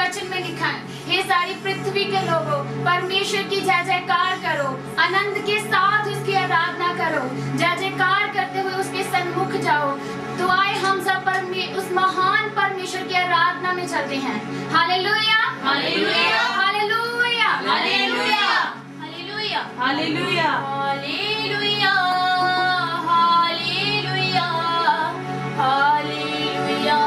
वचन में लिखा है, हे सारी पृथ्वी के लोगों, परमेश्वर की जय जयकार करो, आनंद के साथ उसकी आराधना करो, जय जयकार करते हुए उसके सन्मुख जाओ। तो आए हम सब उस महान परमेश्वर की आराधना में चलते हैं। Hallelujah, hallelujah, hallelujah, hallelujah, hallelujah, hallelujah, hallelujah, hallelujah, hallelujah,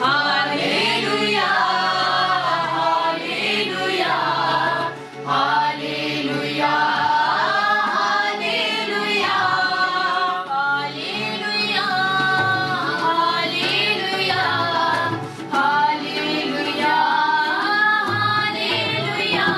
hallelujah, hallelujah, hallelujah, hallelujah, hallelujah, hallelujah, hallelujah,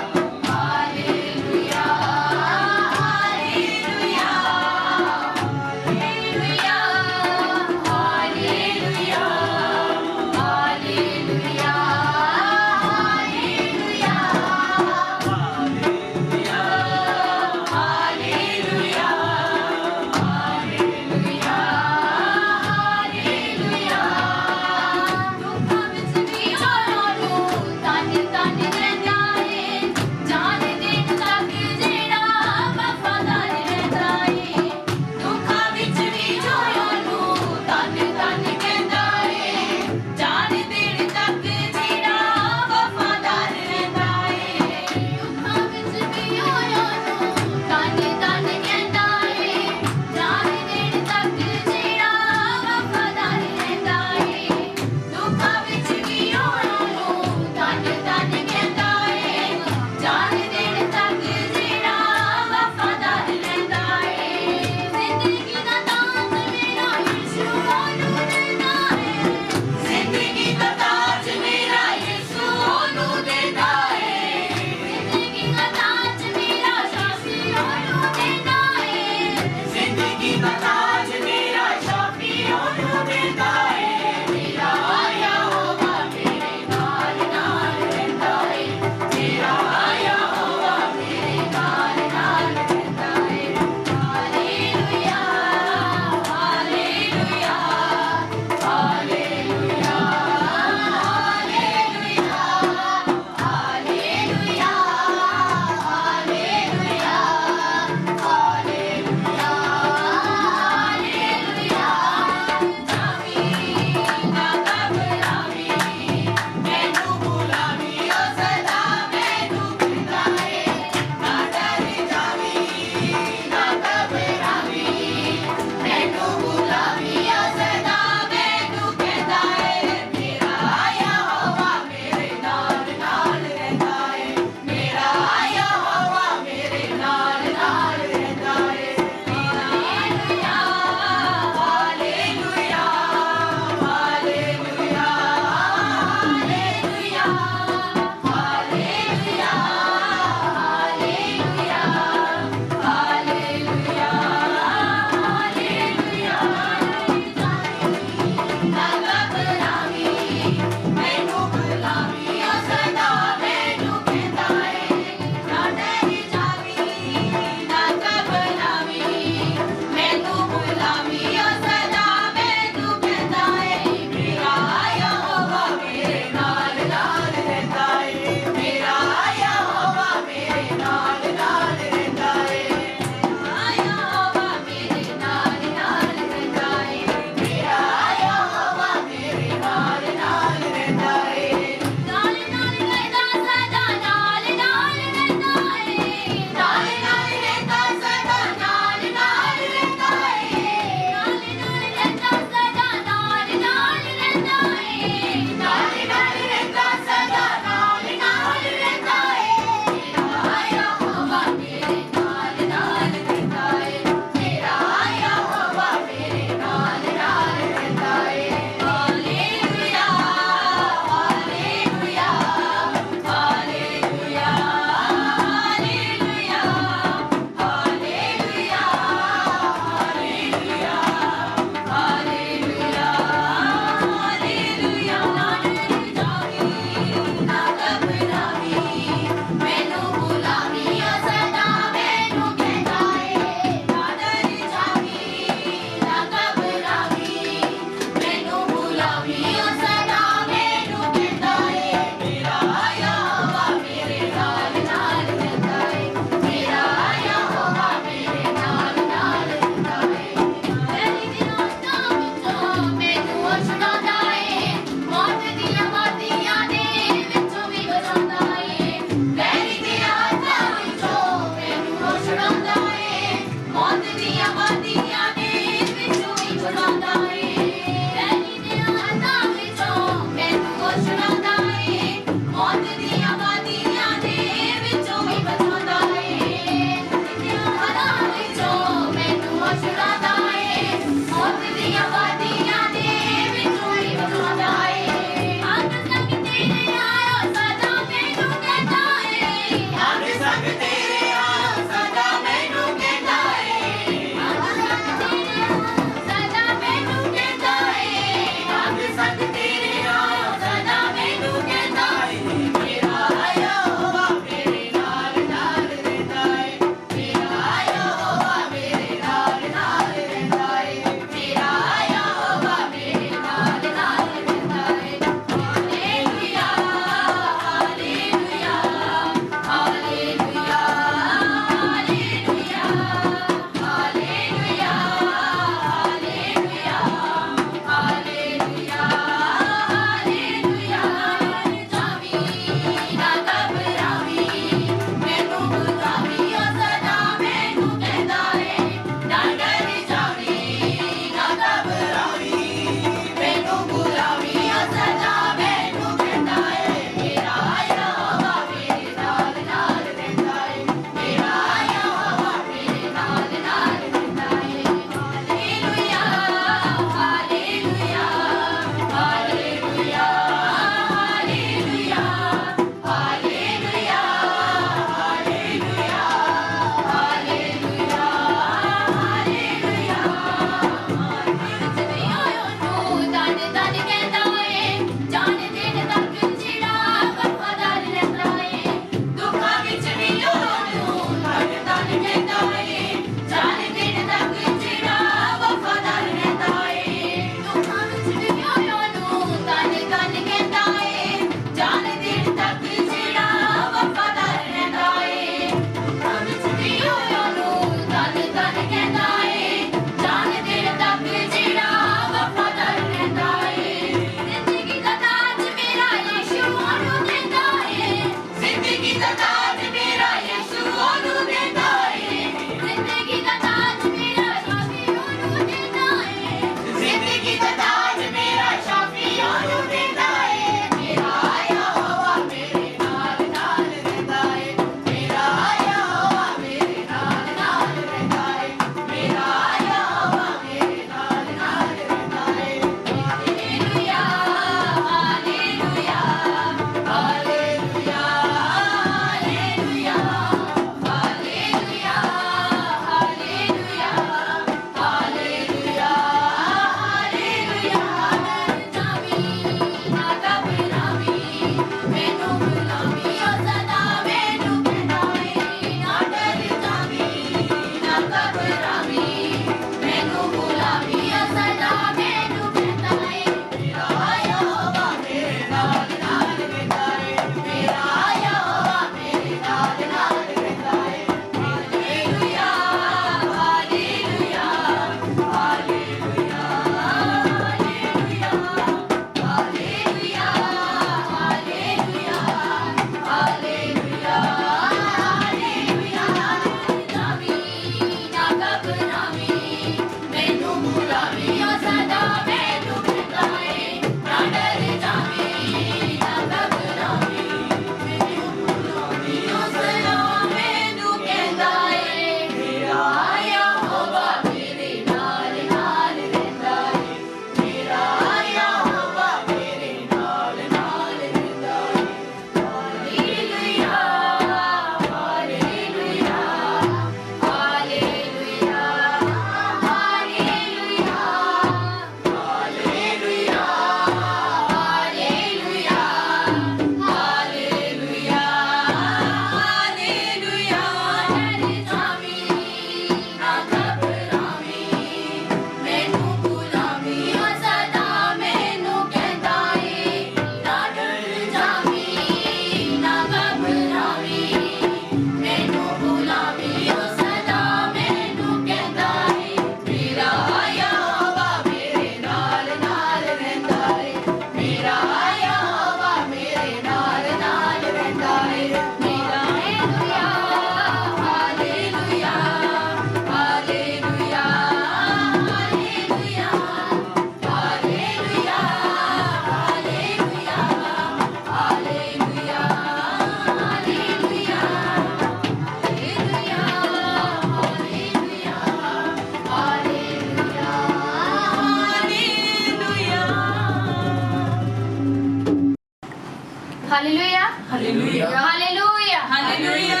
hallelujah hallelujah hallelujah hallelujah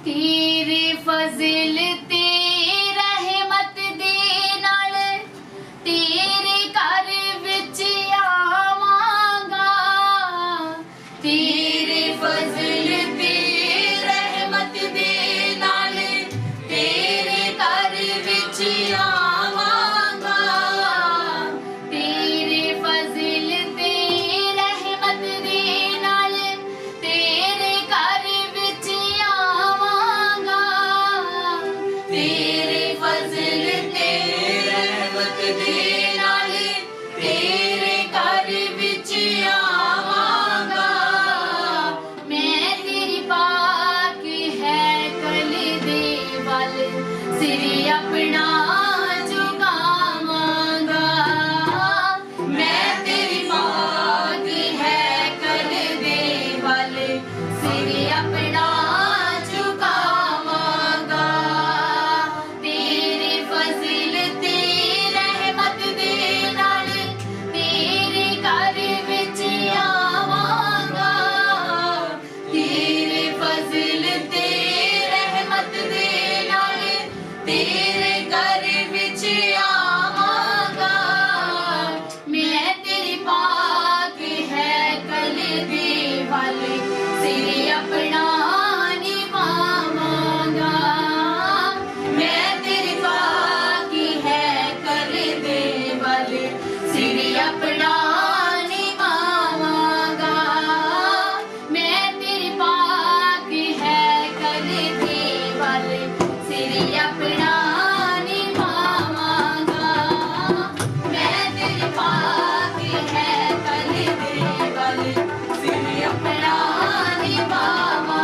तेरे फज़िल ते रहमत दे नाल तेरे घर विच आवांगा तेरे फज़िल ते रहमत दे नाल तेरे घर विच आवांगा तेरे फज़िल ते रहमत दे नाल तेरे घर विच आवांगा तेरे फज़िल ते रहमत दे नाल तेरे घर विच आवांगा मैं तेरी पाक है कल दे वल सिर अपना झुकावांगा मैं तेरी पाक है कल दे वल सिर अपना झुकावांगा तेरे फज़िल ते रहमत दे नाल तेरे घर विच आवांगा तेरे फज़िल ते रहमत दे नाल तेरे घर विच आवांगा मैं तेरी पाक है कल दे वल सिर अपना निभावांगा मैं तेरी पाक है कल दे वल सिर अपना निभावांगा मैं तेरी पाक है कल दे वल सिर अपना निभावांगा मैं तेरी पाक है कल दे वल सिर अपना निभावांगा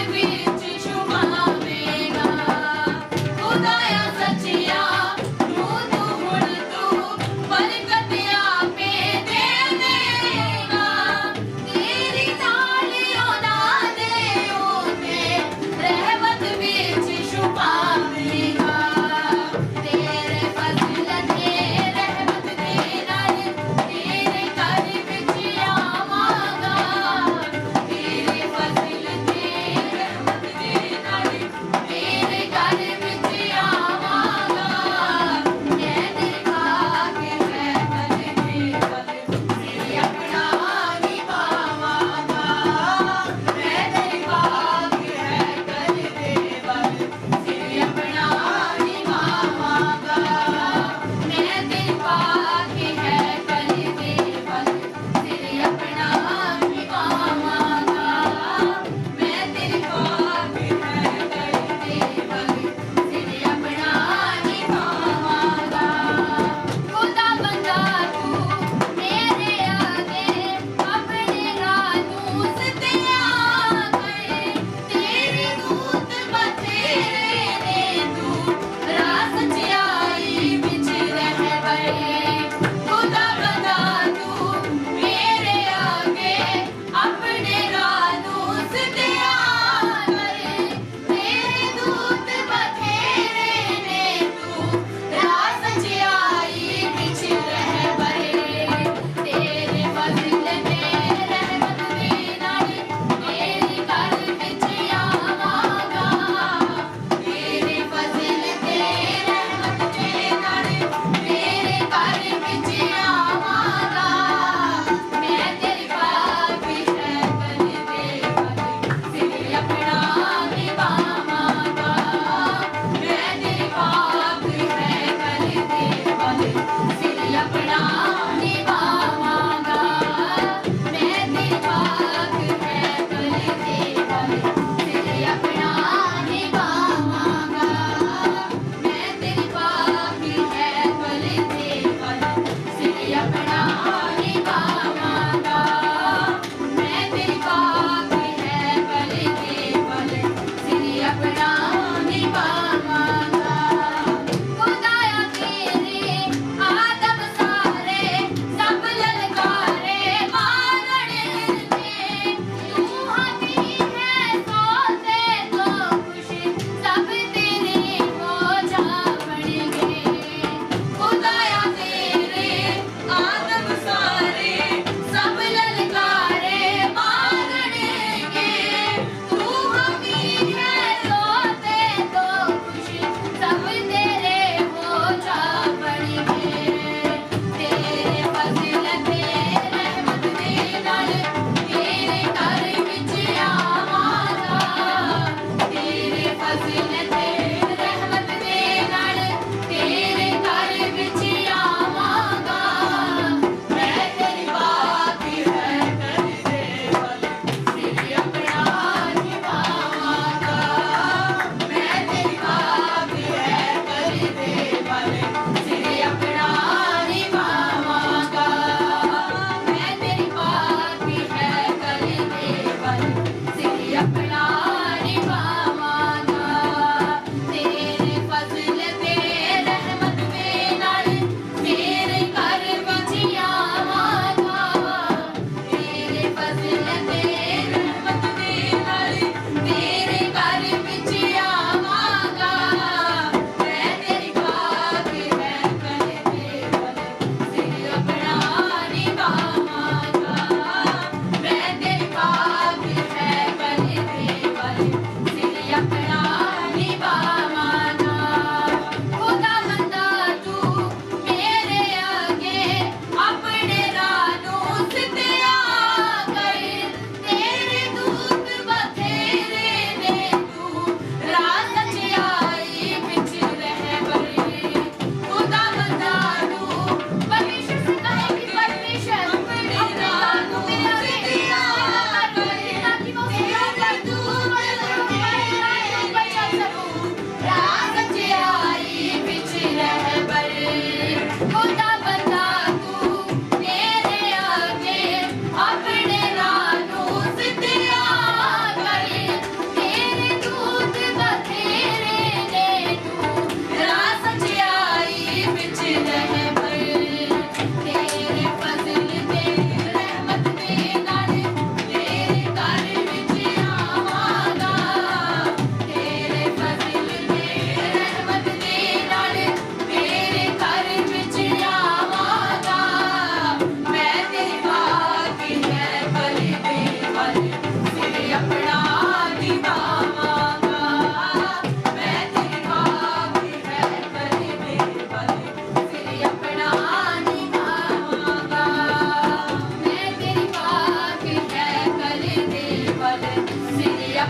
ਵਿੱਚ ਛੁਪਾਵੇਂਗਾ ਖੁਦਾਇਆ ਸੱਚਿਆ ਨੂੰ ਤੂੰ ਹੁਣ ਤੂੰ ਬਰਕਤ ਆਪੇ ਦੇ ਦੇਗਾ ਤੇਰੀ ਨਾਲ ਉਹਨਾਂ ਦੇ ਉੱਤੇ ਰਹਿਮਤ ਵਿੱਚ ਛੁਪਾਵੇਂਗਾ ਤੇਰੇ ਫਜ਼ਲ ਤੇ ਰਹਿਮਤ ਦੇ ਨਾਲ ਤੇਰੇ ਘਰ ਵਿੱਚ ਆਵਾਂਗਾ ਤੇਰੇ ਫਜ਼ਲ ਤੇ ਰਹਿਮਤ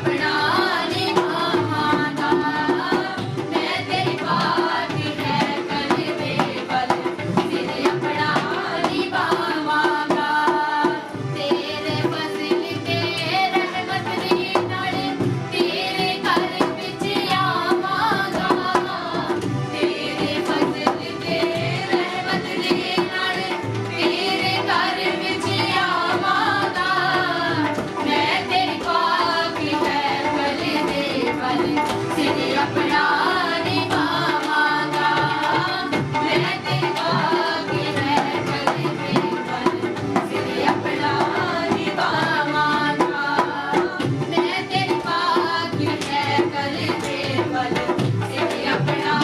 अपना निभावांगा मैं तेरी बात है कर दे बल सिर अपना निभावांगा तेरे फजल के रहमत दी नाल तेरे घर विच आवांगा तेरे फजल के रहमत दी नाल तेरे घर विच आवांगा मैं तेरी पाक है बल दे बल सिर अपना निभावांगा मैं तेरी पाक है बल दे बल सिर अपना निभावांगा मैं तेरी पाक है बल दे बल सिर अपना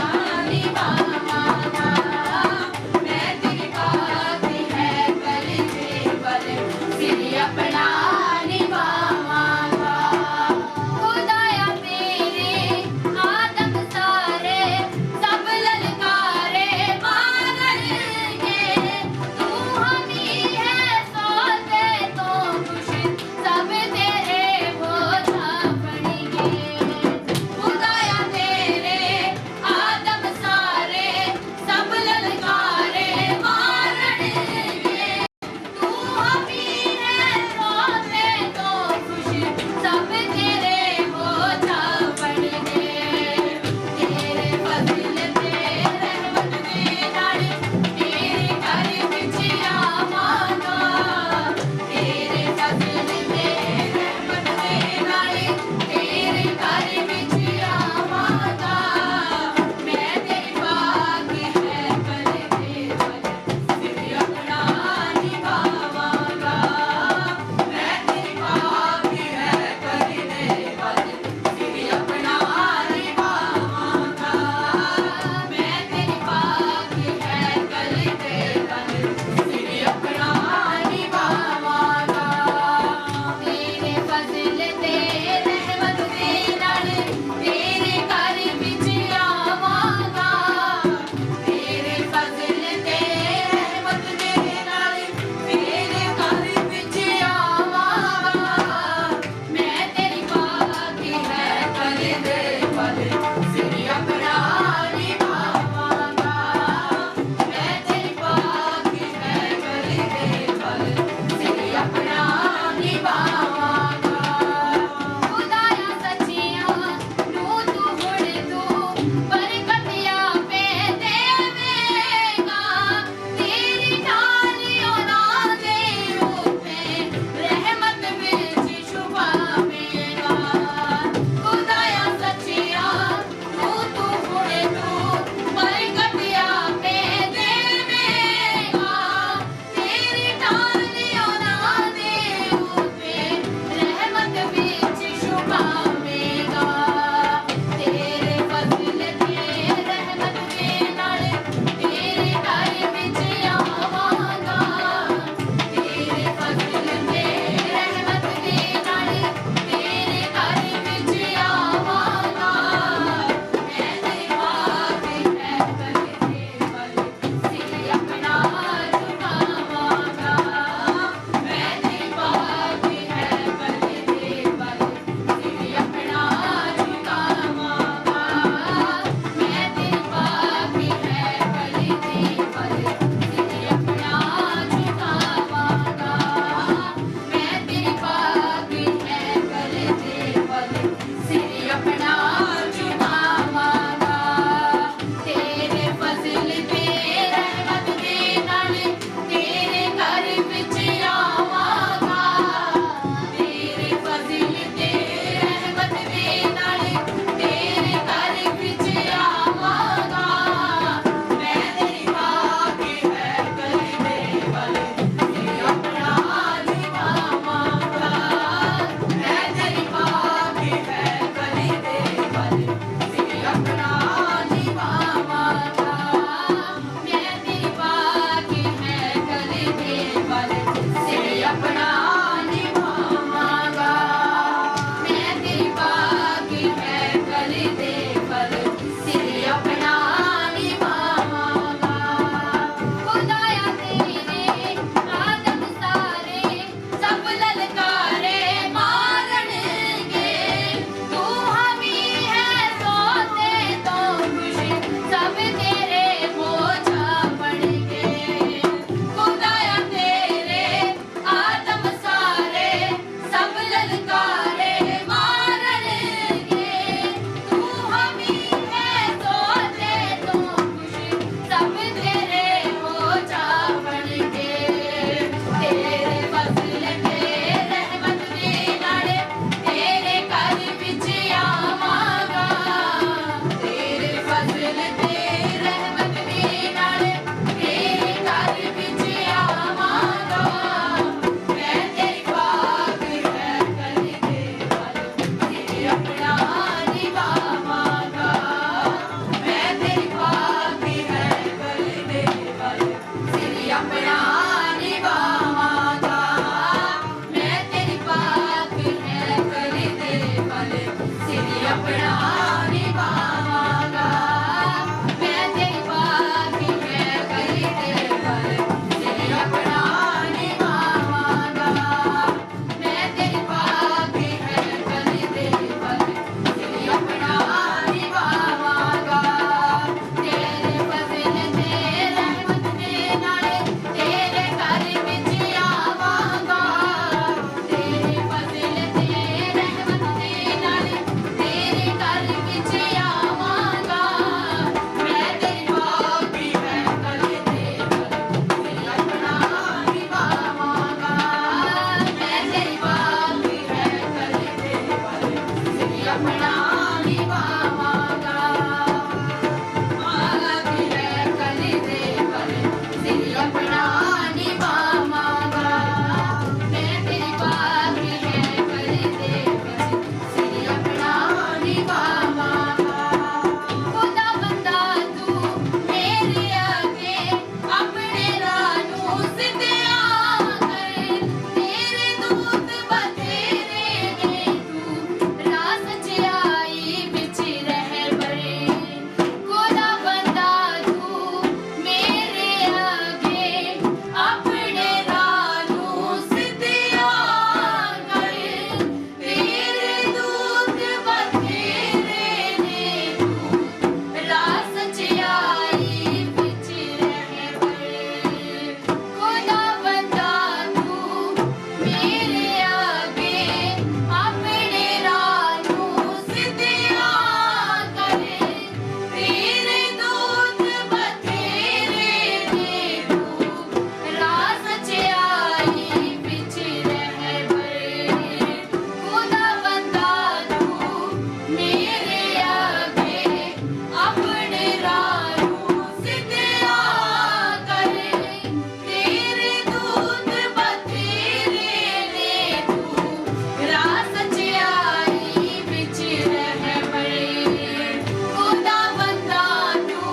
निभावांगा मैं तेरी पाक है बल दे बल सिर अपना निभावांगा खुदाया मेरे आदम अपना निभावांगा। आगे है कल दे पर सिर अपना निभावांगा। मैं तेरी बाकी है कल दे पर सिर अपना निभावांगा। खुदा बंदा तू मेरे आगे अपने रानू सिद्धिया कर। तेरे दूत बतेरे ने तू राह सच्चाई बिच रह बरे। खुदा बंदा तू मेरे आगे अपने रानू सिद्धिया कर। तेरे दूत बतेरे ने तू राह सच्चाई बिच रह बरे। खुदा बंदा तू मेरे आगे अपने रानू सिद्धिया कर। तेरे दूत बतेरे ने तू राह सच्चाई बिच रह बरे। खुदा बंदा तू मेरे आगे अपने रानू सिद्धिया कर। तेरे दूत बतेरे ने तू राह सच्चाई बिच रह बरे। खुदा बंदा तू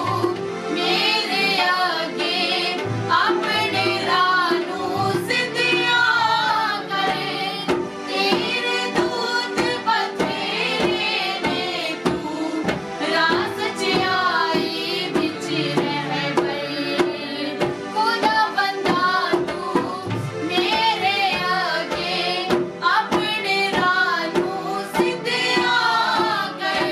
मेरे आगे अपने रानू सिद्धिया कर। तेरे दूत बतेरे ने तू राह सच्चाई बिच रह बरे। खुदा बंदा तू मेरे आगे अपने रानू सिद्धिया कर।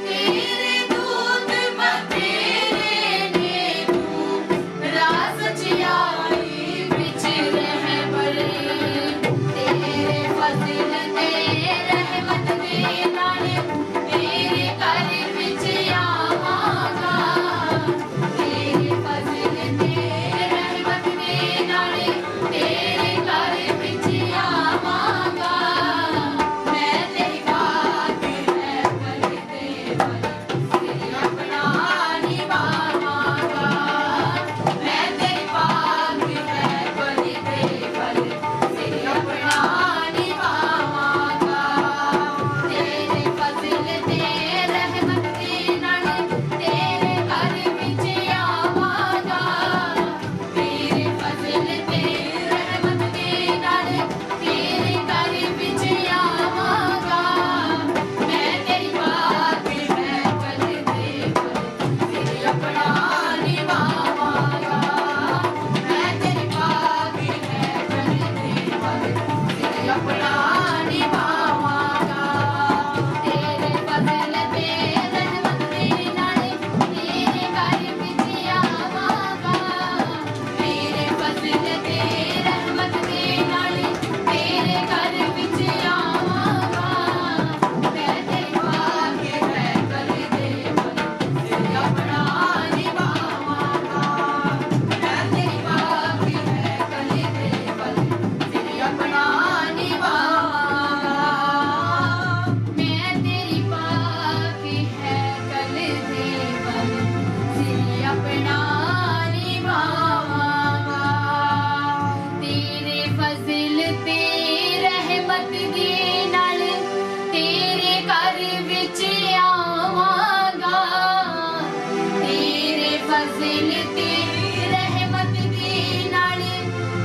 तेरे दूत बतेरे ने तू राह सच्चाई बिच रह बरे। तेरे फज़ल ते रहमत दे नाल तेरे घर विच आवांगा। तेरे फज़ल ते रहमत दे नाल तेरे घर विच आवांगा। मैं तेरी बात है कल दे पर सिर अपना निभावांगा। मैं तेरी बात है कल दे पर सिर अपना निभावांगा। तेरे फज़ल ते रहमत दे नाल तेरे घर विच आवांगा। तेरे फज़ल ते रहमत दे नाल तेरे घर विच आवांगा। मैं तेरी बात है कल दे पर सिर अपना निभावांगा। मैं तेरी बात है कल दे पर सिर अपना निभावांगा। तेरे फज़ल ते रहमत दे नाल तेरे घर विच आवांगा। तेरे फज़ल ते रहमत दे नाल तेरे घर विच आवांगा। मैं तेरी बात है कल दे पर सिर अपना निभावांगा। मैं तेरी बात है कल दे पर सिर अपना निभावांगा। मैं तेरी बात है कल दे पर सिर अपना निभावांगा। तेरे फज़ल ते रहमत दे नाल तेरे घर विच आवांगा। तेरे फज़ल ते रहमत दे नाल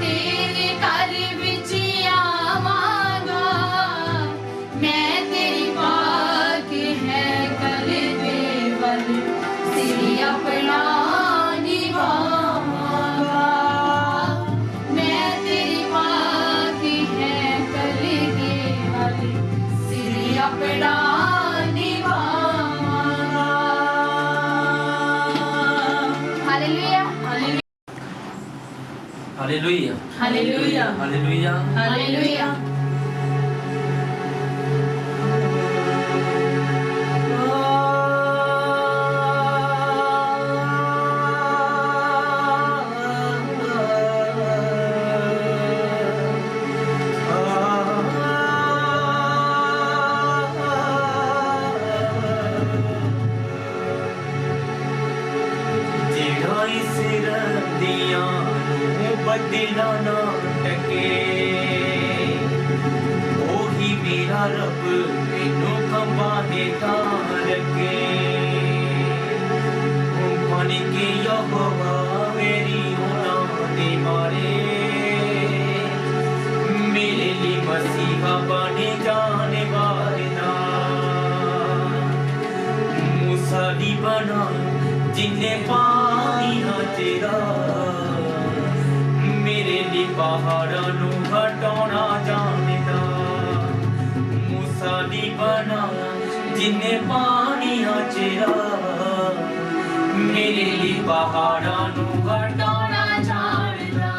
तेरे घर विच आवांगा। मैं तेरी बात है कल दे पर सिर अपना निभावांगा। मैं तेरी बात है कल दे पर सिर अपना निभावांगा। Hallelujah hallelujah hallelujah hallelujah hallelujah. मेरा ना टके ओही मेरा रब मैनू खंबा देता रखे बन के यहोवा मेरी होना दे मारे मेरे लिए मसीहा बने जाने वाला मूसा दी बना जिन्ने पानी ना तेरा मेरे लिए पहाड़ां नू हटाना जानदा मूसा दी बना जिन्ने पानी ना तेरा मेरे लिए पहाड़ां नू हटाना जानदा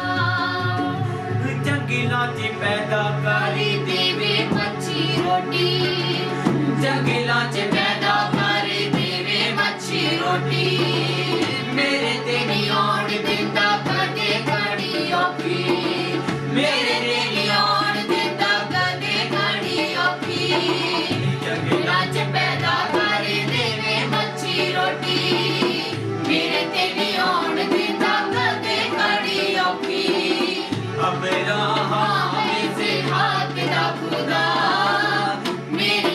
जंगलां च पैदा करी देवे मच्छी रोटी जंगलां च पैदा करी देवे मच्छी रोटी मेरे ते नहीं आउण दिंदा कदे घड़ी औखी मेरे ते नहीं आउण दिंदा कदे घड़ी औखी जंगलां च पैदा करी देवे मच्छी रोटी मेरे ते नहीं आउण दिंदा कदे घड़ी औखी अब्राहम से हाथ दा खुदा मेरे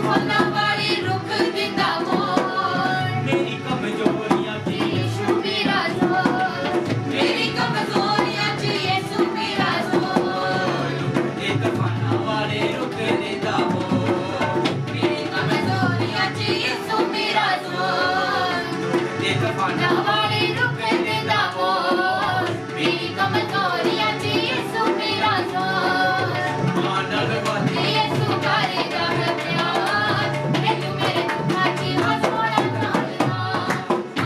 फुल्लां वाले रुख दिंदा मोड़ मेरी कमजोरियां च यीशु मेरा जोर मेरी कमजोरियां च यीशु मेरा जोर ते तूफानां वाले रुख दिंदा मोड़ मेरी कमजोरियां च यीशु मेरा जोर ते तूफानां वाले रुख दिंदा मोड़ मेरी कमजोरियां च यीशु मेरा जोर मानव वादी यीशु करेगा है प्यार मैनू मेरे दुखां च हंसोड़ा जाणदा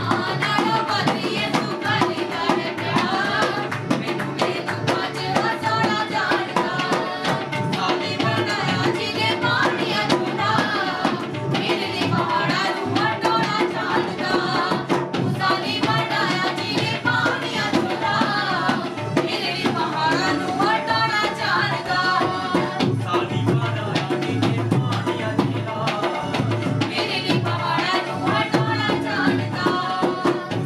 मानव वादी यीशु करेगा है प्यार मैनू मेरे दुखां च हंसोड़ा जाणदा साली बनाया जिने पानियां चुना मेरे लिए पहाड़ां नूं हटोड़ा जाणदा साली बनाया जिने पानियां चुना मेरे लिए पहाड़ां नूं हटोड़ा जाणदा साली बनाया जिने पानियां चुना मेरे लिए पहाड़ां नूं हटोड़ा जाणदा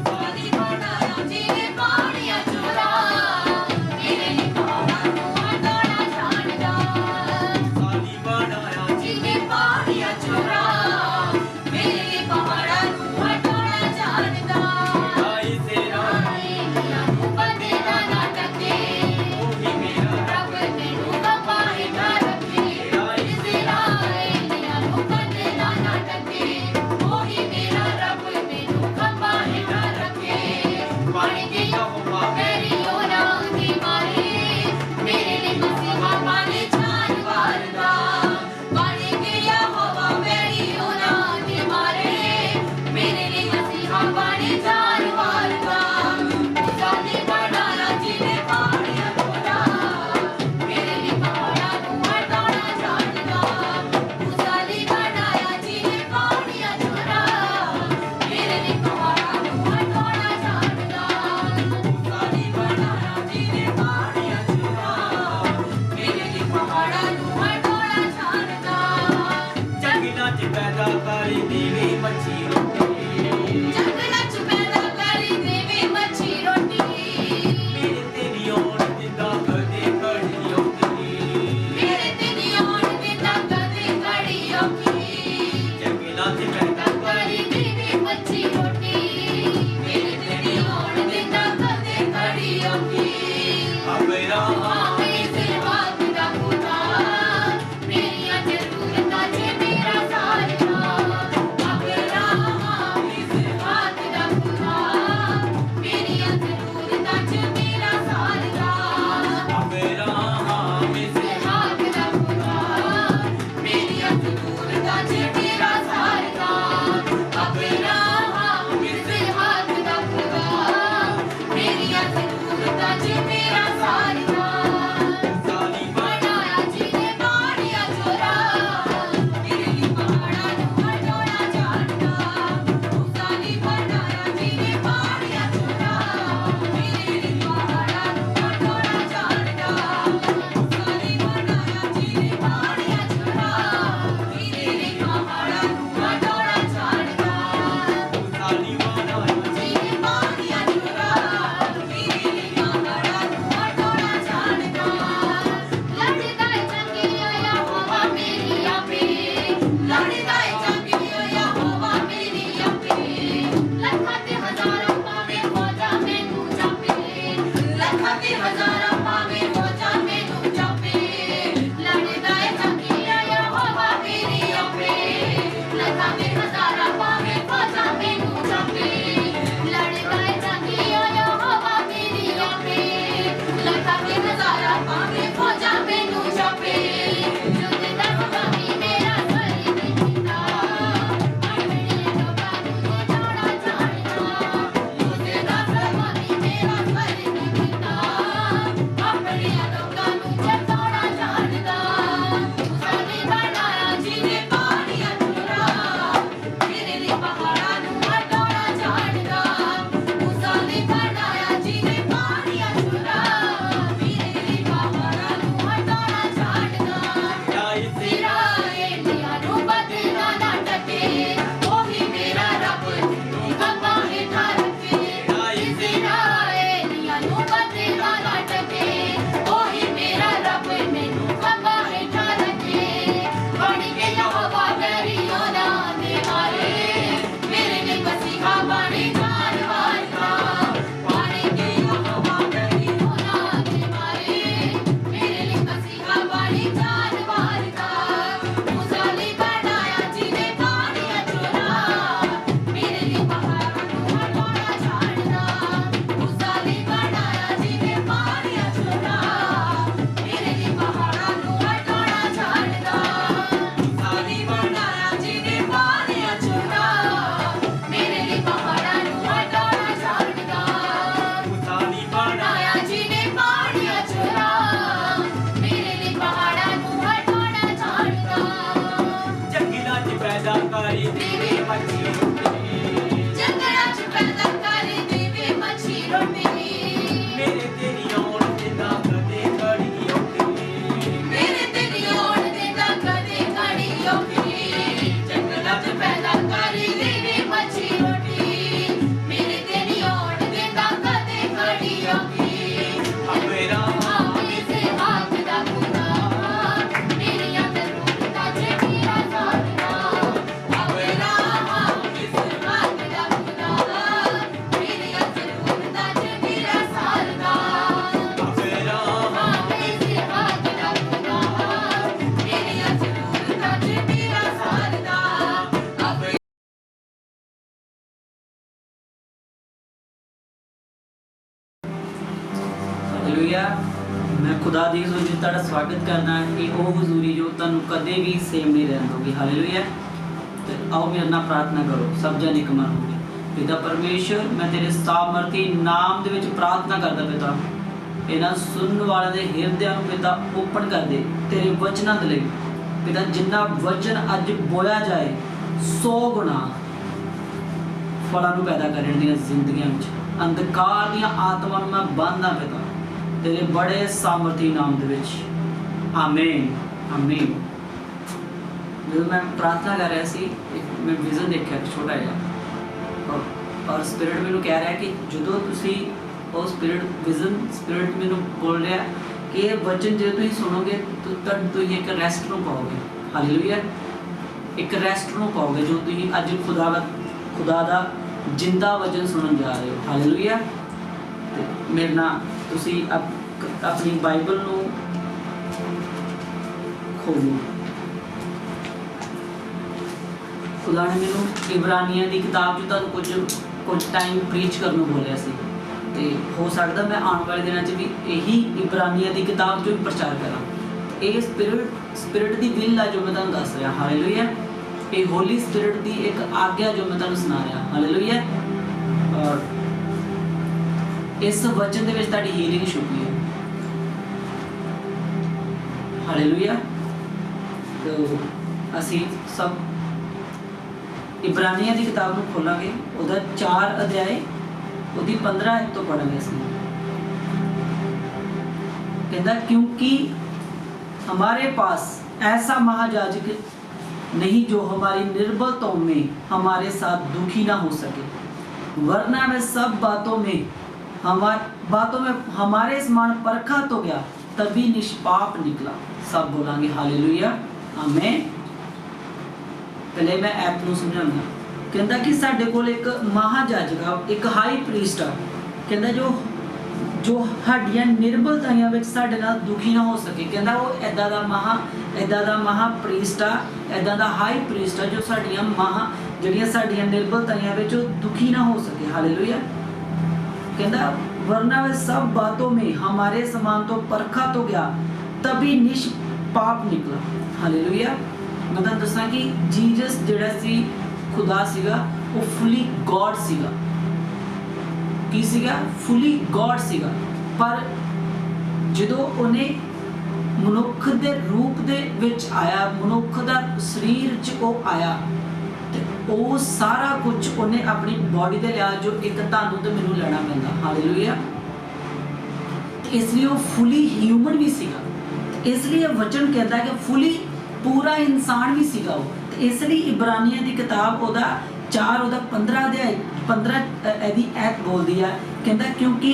साली बनाया जिने पानियां चुना मेरे लिए पहाड़ां नूं हटोड़ा जाणदा साली बनाया जिने पानियां चुना मेरे लिए पहाड़ां नूं हटोड़ा जाणदा आई तेरा नूं बंदे दा ना टके ओही मेरा रब मैनू कपाए ना रखे आई तेरा नूं बंदे दा ना टके ओही मेरा रब मैनू कपाए ना रखे पानी दी हवा मेरी ओना दी मारे मेरे लिए मसीहा पानी जान वारदा पानी दी हवा मेरी ओना दी मारे मेरे लिए मसीहा पानी जान वारदा साली बनाया जिने पानियां चुना मेरे लिए पहाड़ां नूं हटोड़ा जाणदा साली बनाया जिने पानियां चुना मेरे लिए पहाड़ां नूं हटोड़ा जाणदा साली बनाया जिने पानियां चुना मेरे लिए पहाड़ां नूं हटोड़ा जाणदा जंगलां च पैदा करी देवी मच्छी रोटी जंगलां च पैदा करी देवी मच्छी रोटी मेरे ते नी आउण दिंदा कदे घड़ी औखी मेरे ते नी आउण दिंदा कदे घड़ी औखी जंगलां च पैदा करी देवी मच्छी रोटी मेरे ते नी आउण दिंदा कदे घड़ी औखी अब्राहम इसहाक दा खुदा मेरियां जरूरतां च मेरा सारदा अब्राहम इसहाक दा खुदा मेरियां जरूरतां च मेरा सारदा अब्राहम इसहाक दा खुदा मेरियां जरूरतां च मेरा सारदा अब्राहम इसहाक दा खुदा मेरियां जरूरतां च मेरा सारदा साली बनाया जिने पानियां चुरा मेरे लिए पहाड़ां नूं हटोड़ा जाणदा साली बनाया जिने पानियां चुरा मेरे लिए पहाड़ां नूं हटोड़ा जाणदा साली बनाया जिने पानियां चुरा मेरे लिए पहाड़ां नूं हटोड़ा जाणदा साली बनाया जिने पानियां चुरा मेरे लिए पहाड़ां नूं हटोड़ा जाणदा लड़दा चंगिया यहोवा मेरी आपे लड़दा चंगिया यहोवा मेरी आपे लखां ते हज़ारां पावे फौजां मैनू जापे लखां ते हज़ारां पावे फौजां मैनू जापे लड़दा चंगिया यहोवा मेरी आपे लखां ते हज़ारां पावे फौजां मैनू जापे लड़दा चंगिया यहोवा मेरी आपे लखां ते हज़ारां पावे फौजां मैनू जापे जुद दा स्वामी मेरा सरी दिंदा अपने लोकां नूं जोड़ा जाणदा जुद दा स्वामी मेरा सरी दिंदा अपने लोकां नूं जोड़ा जाणदा साली बनाया जिने पानियां चुरा पैदा करी देवे मच्छी रोटी जंगलां च पैदा करी देवे मच्छी रोटी मेरे तेरी आउण ते ना कदे घड़ी औखी मेरे तेरी ओढ़ देना कदे घड़ी औखी जंगलां च पैदा करी देवे मच्छी रोटी मेरे तेरी ओढ़ देना कदे घड़ी औखी अबेरा आवे से हाथ दा खुदा मेरियां जरूरतां च मेरा साथना अवेला आवे से हाथ दा खुदा मेरियां जरूरतां च मेरा साथना अबेरा आवे से हाथ दा खुदा मेरियां जरूरतां च मेरा साथना अवे ਹਾਲੇਲੂਇਆ ਮੈਂ ਖੁਦਾ ਦੀ ਹਜ਼ੂਰੀ ਵਿੱਚ ਤੁਹਾਡਾ ਸਵਾਗਤ ਕਰਦਾ ਕਿ ਉਹ ਹਜ਼ੂਰੀ ਜੋ ਤੁਹਾਨੂੰ ਕਦੇ ਵੀ ਸੇਮ ਨਹੀਂ ਰਹਿਣ ਦਊਗੀ ਹਾਲੇਲੂਇਆ ਤੇ ਆਓ ਮੇਰੇ ਨਾਲ ਪ੍ਰਾਰਥਨਾ ਕਰੋ ਸਭ ਜਣੇ ਇੱਕ ਮਨ ਹੋ ਕੇ ਪਿਤਾ ਪਰਮੇਸ਼ਰ ਮੈਂ ਤੇਰੇ ਸਾਮਰਥੀ ਨਾਮ ਦੇ ਵਿੱਚ ਪ੍ਰਾਰਥਨਾ ਕਰਦਾ ਪਿਤਾ ਇਹਨਾਂ ਸੁਣਨ ਵਾਲਿਆਂ ਦੇ ਹਿਰਦਿਆਂ ਨੂੰ ਪਿਤਾ ਓਪਨ ਕਰ ਦੇ ਤੇਰੇ ਵਚਨਾਂ ਦੇ ਲਈ ਪਿਤਾ ਜਿੰਨਾ ਵਚਨ ਅੱਜ ਬੋਲਿਆ ਜਾਏ 100 ਗੁਣਾ ਫਲਾਂ ਨੂੰ ਪੈਦਾ ਕਰਨ ਦੀਆਂ ਜ਼ਿੰਦਗੀਆਂ ਵਿੱਚ ਅੰਧਕਾਰ ਦੀਆਂ ਆਤਮਾਵਾਂ ਨੂੰ ਮੈਂ ਬੰਨ੍ਹਦਾ ਪਿਤਾ ਤੇਰੇ ਬੜੇ ਸਾਮਰਥੀ ਨਾਮ ਦੇ ਵਿੱਚ ਆਮੀਨ ਆਮੀਨ ਜਦੋਂ ਮੈਂ ਪ੍ਰਾਰਥਨਾ ਕਰ ਰਿਹਾ ਸੀ ਇੱਕ ਮੈਂ ਵਿਜ਼ਨ ਦੇਖਿਆ ਛੋਟਾ ਜਿਹਾ ਔਰ ਸਪਿਰਿਟ ਮੈਨੂੰ ਕਹਿ ਰਿਹਾ ਕਿ ਜਦੋਂ ਤੁਸੀਂ ਉਹ ਸਪਿਰਿਟ ਮੈਨੂੰ ਬੋਲ ਰਿਹਾ ਕਿ ਇਹ ਵਚਨ ਜੇ ਤੁਸੀਂ ਸੁਣੋਗੇ ਤਾਂ ਤੁਸੀਂ ਇੱਕ ਰੈਸਟ ਨੂੰ ਪਾਓਗੇ ਹਾਲੇਲੂਇਆ ਇੱਕ ਰੈਸਟ ਨੂੰ ਪਾਓਗੇ ਜੋ ਤੁਸੀਂ ਅੱਜ ਖੁਦਾ ਦਾ ਜਿੰਦਾ ਵਚਨ ਸੁਣਨ ਜਾ ਰਹੇ ਹੋ ਹਾਲੇਲੂਇਆ ਤੇ ਮੇਰੇ ਨਾਲ ਤੁਸੀਂ ਆਪਣੀ ਬਾਈਬਲ ਨੂੰ ਖੋਲੋ ਖੁਦਾ ਨੇ ਮੈਨੂੰ ਇਬਰਾਨੀਆਂ ਦੀ ਕਿਤਾਬ 'ਚ ਤੁਹਾਨੂੰ ਕੁਝ ਟਾਈਮ ਪ੍ਰੀਚ ਕਰਨ ਨੂੰ ਬੋਲਿਆ ਸੀ ਤੇ ਹੋ ਸਕਦਾ ਮੈਂ ਆਉਣ ਵਾਲੇ ਦਿਨਾਂ 'ਚ ਵੀ ਇਹੀ ਇਬਰਾਨੀਆਂ ਦੀ ਕਿਤਾਬ 'ਚੋਂ ਪ੍ਰਚਾਰ ਕਰਾਂ ਇਹ ਸਪਿਰਿਟ ਦੀ ਵਿਲ ਆ ਜੋ ਮੈਂ ਤੁਹਾਨੂੰ ਦੱਸ ਰਿਹਾ ਹਾਲੇਲੂਇਆ ਇਹ ਹੋਲੀ ਸਪਿਰਿਟ ਦੀ ਇੱਕ ਆਗਿਆ ਜੋ ਮੈਂ ਤੁਹਾਨੂੰ ਸੁਣਾ ਰਿਹਾ ਹਾਲੇਲੂਇਆ ਔਰ ਇਸ ਵਚਨ ਦੇ ਵਿੱਚ ਤੁਹਾਡੀ ਹੀਲਿੰਗ ਛੁਪੀ ਹੈ ਹਾਲੇਲੂਇਆ तो ਅਸੀਂ ਸਭ ਇਬਰਾਨੀਆਂ ਦੀ ਕਿਤਾਬ ਨੂੰ ਖੋਲਾਂਗੇ ਉਹਦਾ 4 ਅਧਿਆਏ ਉਹਦੀ 15 ਆਇਤ ਤੋਂ ਪੜਾਂਗੇ ਅਸੀਂ कहता क्योंकि हमारे पास ऐसा महायाजक नहीं जो हमारी निर्बलताओं में हमारे साथ दुखी ना हो सके वरना वह सब बातों में हमारे समान परखा तो गया तभी निष्पाप निकला सब बोलांगे हालेलुया आमीन पहले मैं ऐप ਨੂੰ ਸਮਝਾਉਂਦਾ ਕਹਿੰਦਾ ਕਿ ਸਾਡੇ ਕੋਲ ਇੱਕ ਮਹਾਜਾਜਕ ਆ ਇੱਕ ਹਾਈ ਪ੍ਰੀਸਟ ਆ ਕਹਿੰਦਾ ਜੋ ਹੱਡੀਆਂ ਨਿਰਬਲਤਾਵਾਂ ਵਿੱਚ ਸਾਡੇ ਨਾਲ ਦੁਖੀ ਨਾ ਹੋ ਸਕੇ ਕਹਿੰਦਾ ਉਹ ਐਦਾਂ ਦਾ ਮਹਾ ਪ੍ਰੀਸਟ ਆ ਐਦਾਂ ਦਾ ਹਾਈ ਪ੍ਰੀਸਟ ਆ ਜੋ ਜਿਹੜੀਆਂ ਸਾਡੀਆਂ ਨਿਰਬਲਤਾਵਾਂ ਵਿੱਚ ਉਹ ਦੁਖੀ ਨਾ ਹੋ ਸਕੇ ਹਾਲੇਲੂਇਆ कहता वरना वे सब बातों में हमारे समान तो परखा तो गया तभी निष्पाप निकला हालेलुया मैं तुहानू दस्सां कि जीसस जिहड़ा सी खुदा सीगा वो फुली गॉड सीगा की सीगा फुली गॉड सीगा पर जदों उन्हें मनुख दे रूप दे विच आया मनुख दा शरीर च वो आया ਉਹ ਸਾਰਾ ਕੁਝ ਉਹਨੇ ਆਪਣੀ ਬਾਡੀ ਤੇ ਲਿਆ ਜੋ ਇੱਕ ਤੁਹਾਨੂੰ ਤੇ ਮੈਨੂੰ ਲੈਣਾ ਪੈਂਦਾ ਹਾਲੇਲੂਇਆ ਇਸ ਲਈ ਉਹ ਫੁੱਲੀ ਹਿਊਮਨ ਵੀ ਸੀਗਾ ਇਸ ਲਈ ਇਹ ਵਚਨ ਕਹਿੰਦਾ ਕਿ ਫੁੱਲੀ ਪੂਰਾ ਇਨਸਾਨ ਵੀ ਸੀਗਾ ਉਹ ਤੇ ਇਸ ਲਈ ਇਬਰਾਨੀਆਂ ਦੀ ਕਿਤਾਬ ਉਹਦਾ 4 ਉਹਦਾ 15 ਅਧਿਆਇ 15 ਇਹਦੀ ਐਤ ਬੋਲਦੀ ਆ ਕਹਿੰਦਾ ਕਿਉਂਕਿ